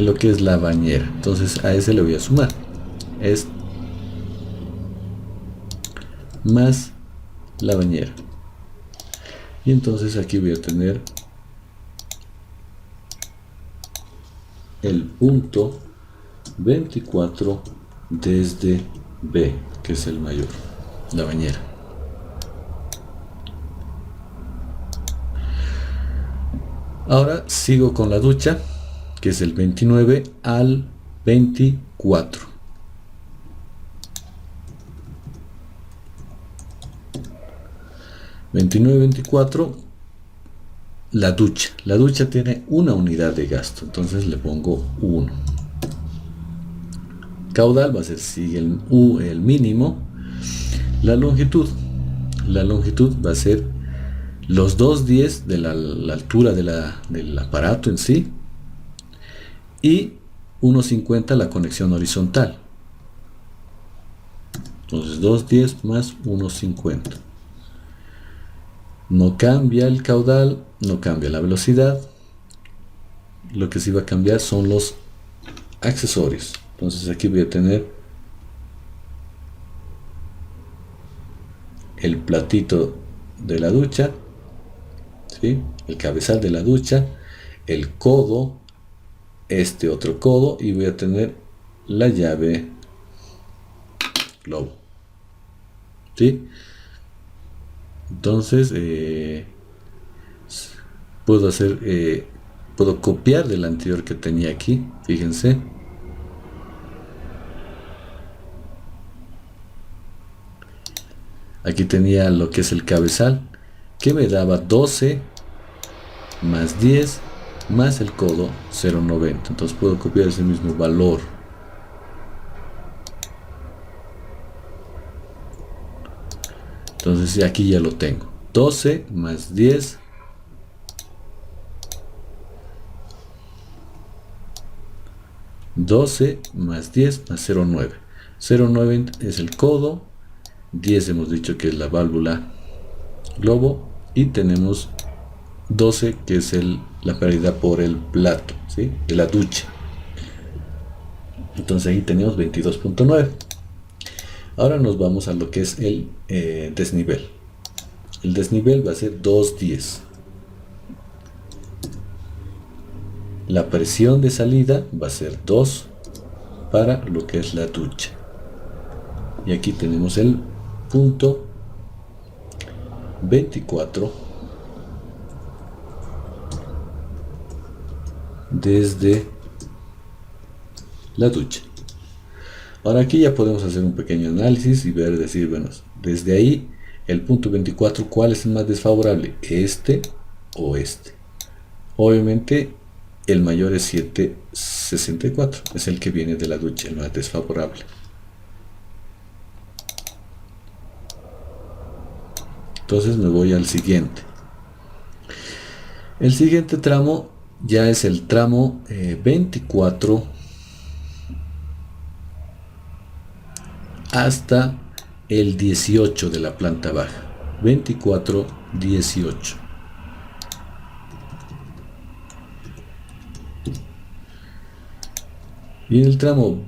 lo que es la bañera. Entonces a ese le voy a sumar. Es más la bañera. Y entonces aquí voy a tener el punto 24 desde B, que es el mayor, la bañera. Ahora sigo con la ducha, que es el 29 al 24. La ducha. La ducha tiene una unidad de gasto, entonces le pongo 1. Caudal va a ser sigue el mínimo. La longitud va a ser los 2,10 de la altura del aparato en sí y 1,50 la conexión horizontal. Entonces 2,10 más 1,50. No cambia el caudal, no cambia la velocidad. Lo que sí va a cambiar son los accesorios. Entonces aquí voy a tener el platito de la ducha, ¿sí? El cabezal de la ducha, el codo, este otro codo, y voy a tener la llave globo, ¿sí? Entonces puedo copiar del anterior que tenía aquí, fíjense. Aquí tenía lo que es el cabezal, que me daba 12 más 10 más el codo 0,90. Entonces puedo copiar ese mismo valor. Entonces aquí ya lo tengo. 12 más 10 12 más 10 más 0,9. 0,9 es el codo, 10 hemos dicho que es la válvula globo y tenemos 12 que es la pérdida por el plato, ¿sí? De la ducha. Entonces ahí tenemos 22,9. Ahora nos vamos a lo que es el desnivel. El desnivel va a ser 2,10. La presión de salida va a ser 2 para lo que es la ducha. Y aquí tenemos el punto 24 desde la ducha. Ahora aquí ya podemos hacer un pequeño análisis y decir, bueno, desde ahí el punto 24, ¿cuál es el más desfavorable? ¿Este o este? Obviamente el mayor es 7,64, es el que viene de la ducha, el más desfavorable. Entonces me voy al siguiente. El siguiente tramo ya es el tramo 24 hasta el 18 de la planta baja. 24, 18. Y en el tramo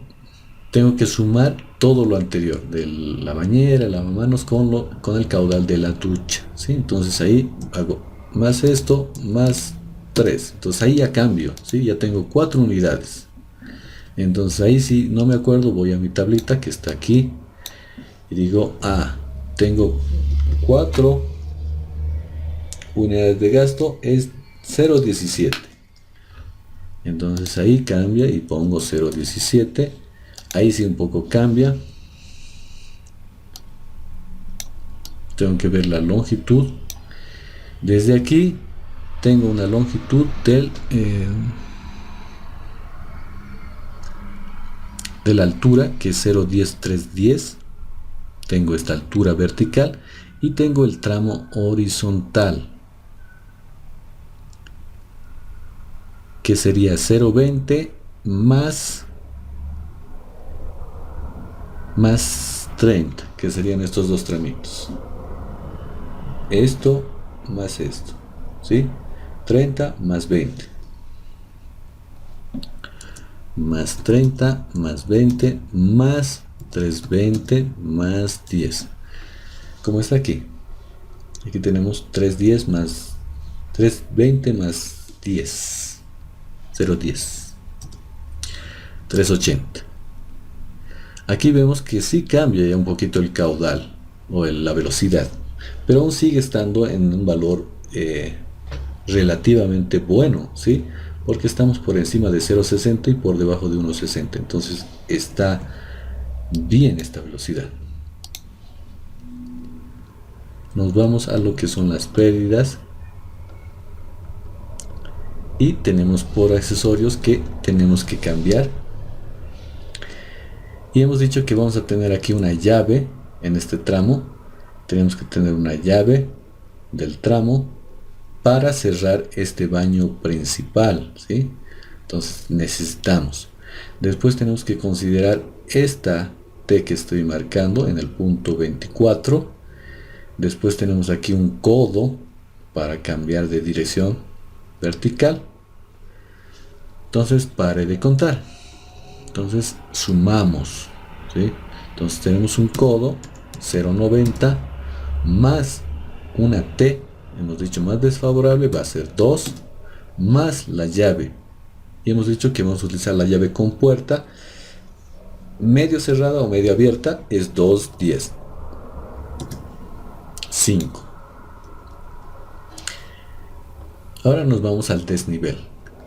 tengo que sumar todo lo anterior, de la bañera, el lavamanos con el caudal de la ducha, ¿sí? Entonces ahí hago más esto, más 3. Entonces ahí ya cambio, ¿sí? Ya tengo 4 unidades. Entonces ahí si no me acuerdo voy a mi tablita que está aquí y digo, tengo 4 unidades de gasto, es 0,17. Entonces ahí cambia y pongo 0,17. Ahí sí un poco cambia. Tengo que ver la longitud. Desde aquí tengo una longitud de la altura, que es 0,10,310. Tengo esta altura vertical y tengo el tramo horizontal, que sería 0,20 más 30, que serían estos dos tramitos. Esto más esto, ¿sí? 30 más 20. Más 30 más 20 más 320 más 10. Como está aquí. Aquí tenemos 310 más 320 más 10. 0,10. 380. Aquí vemos que sí cambia ya un poquito el caudal o la velocidad, pero aún sigue estando en un valor relativamente bueno, ¿sí? Porque estamos por encima de 0,60 y por debajo de 1,60. Entonces está bien esta velocidad. Nos vamos a lo que son las pérdidas. Y tenemos por accesorios que tenemos que cambiar. Y hemos dicho que vamos a tener aquí una llave en este tramo. Tenemos que tener una llave del tramo para cerrar este baño principal, ¿sí? Entonces necesitamos. Después tenemos que considerar esta T que estoy marcando en el punto 24. Después tenemos aquí un codo para cambiar de dirección vertical. Entonces pare de contar. Entonces sumamos, ¿sí? Entonces tenemos un codo 0,90 más una T, hemos dicho más desfavorable, va a ser 2 más la llave. Y hemos dicho que vamos a utilizar la llave con puerta medio cerrada o medio abierta, es 2,10. 5. Ahora nos vamos al desnivel.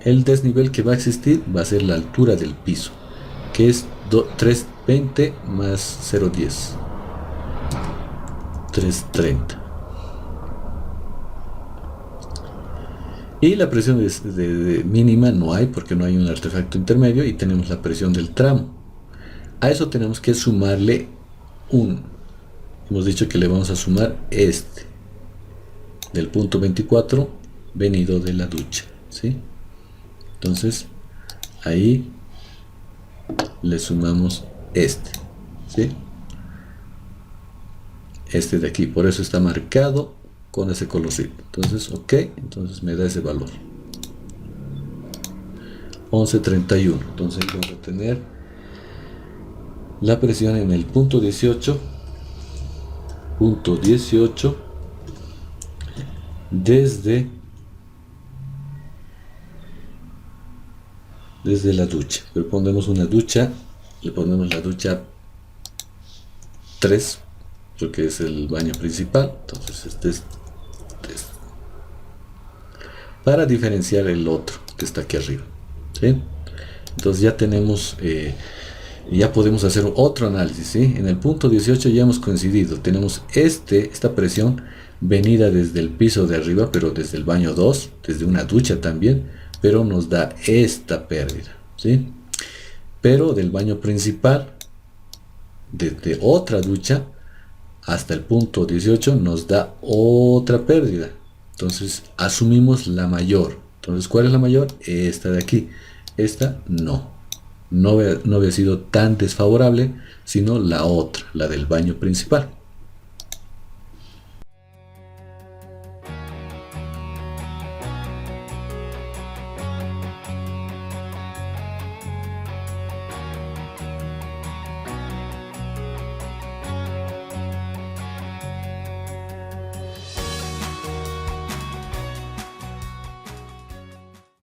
El desnivel que va a existir va a ser la altura del piso, que es 320 más 0,10. 330. Y la presión de mínima no hay, porque no hay un artefacto intermedio, y tenemos la presión del tramo. A eso tenemos que sumarle hemos dicho que le vamos a sumar del punto 24 venido de la ducha, ¿sí? Entonces ahí le sumamos ¿sí? Este de aquí, por eso está marcado con ese colorcito. Entonces, ok, entonces me da ese valor 11,31. Entonces vamos a tener la presión en el punto 18 desde la ducha. Le ponemos una ducha, le ponemos la ducha 3, porque es el baño principal. Entonces este es 3, para diferenciar el otro que está aquí arriba, ¿sí? Entonces ya tenemos ya podemos hacer otro análisis, ¿sí? En el punto 18 ya hemos coincidido, tenemos esta presión venida desde el piso de arriba, pero desde el baño 2, desde una ducha también, pero nos da esta pérdida, ¿sí? Pero del baño principal, desde otra ducha hasta el punto 18 nos da otra pérdida. Entonces asumimos la mayor. Entonces, ¿cuál es la mayor? Esta de aquí. Esta no había sido tan desfavorable, sino la otra, la del baño principal.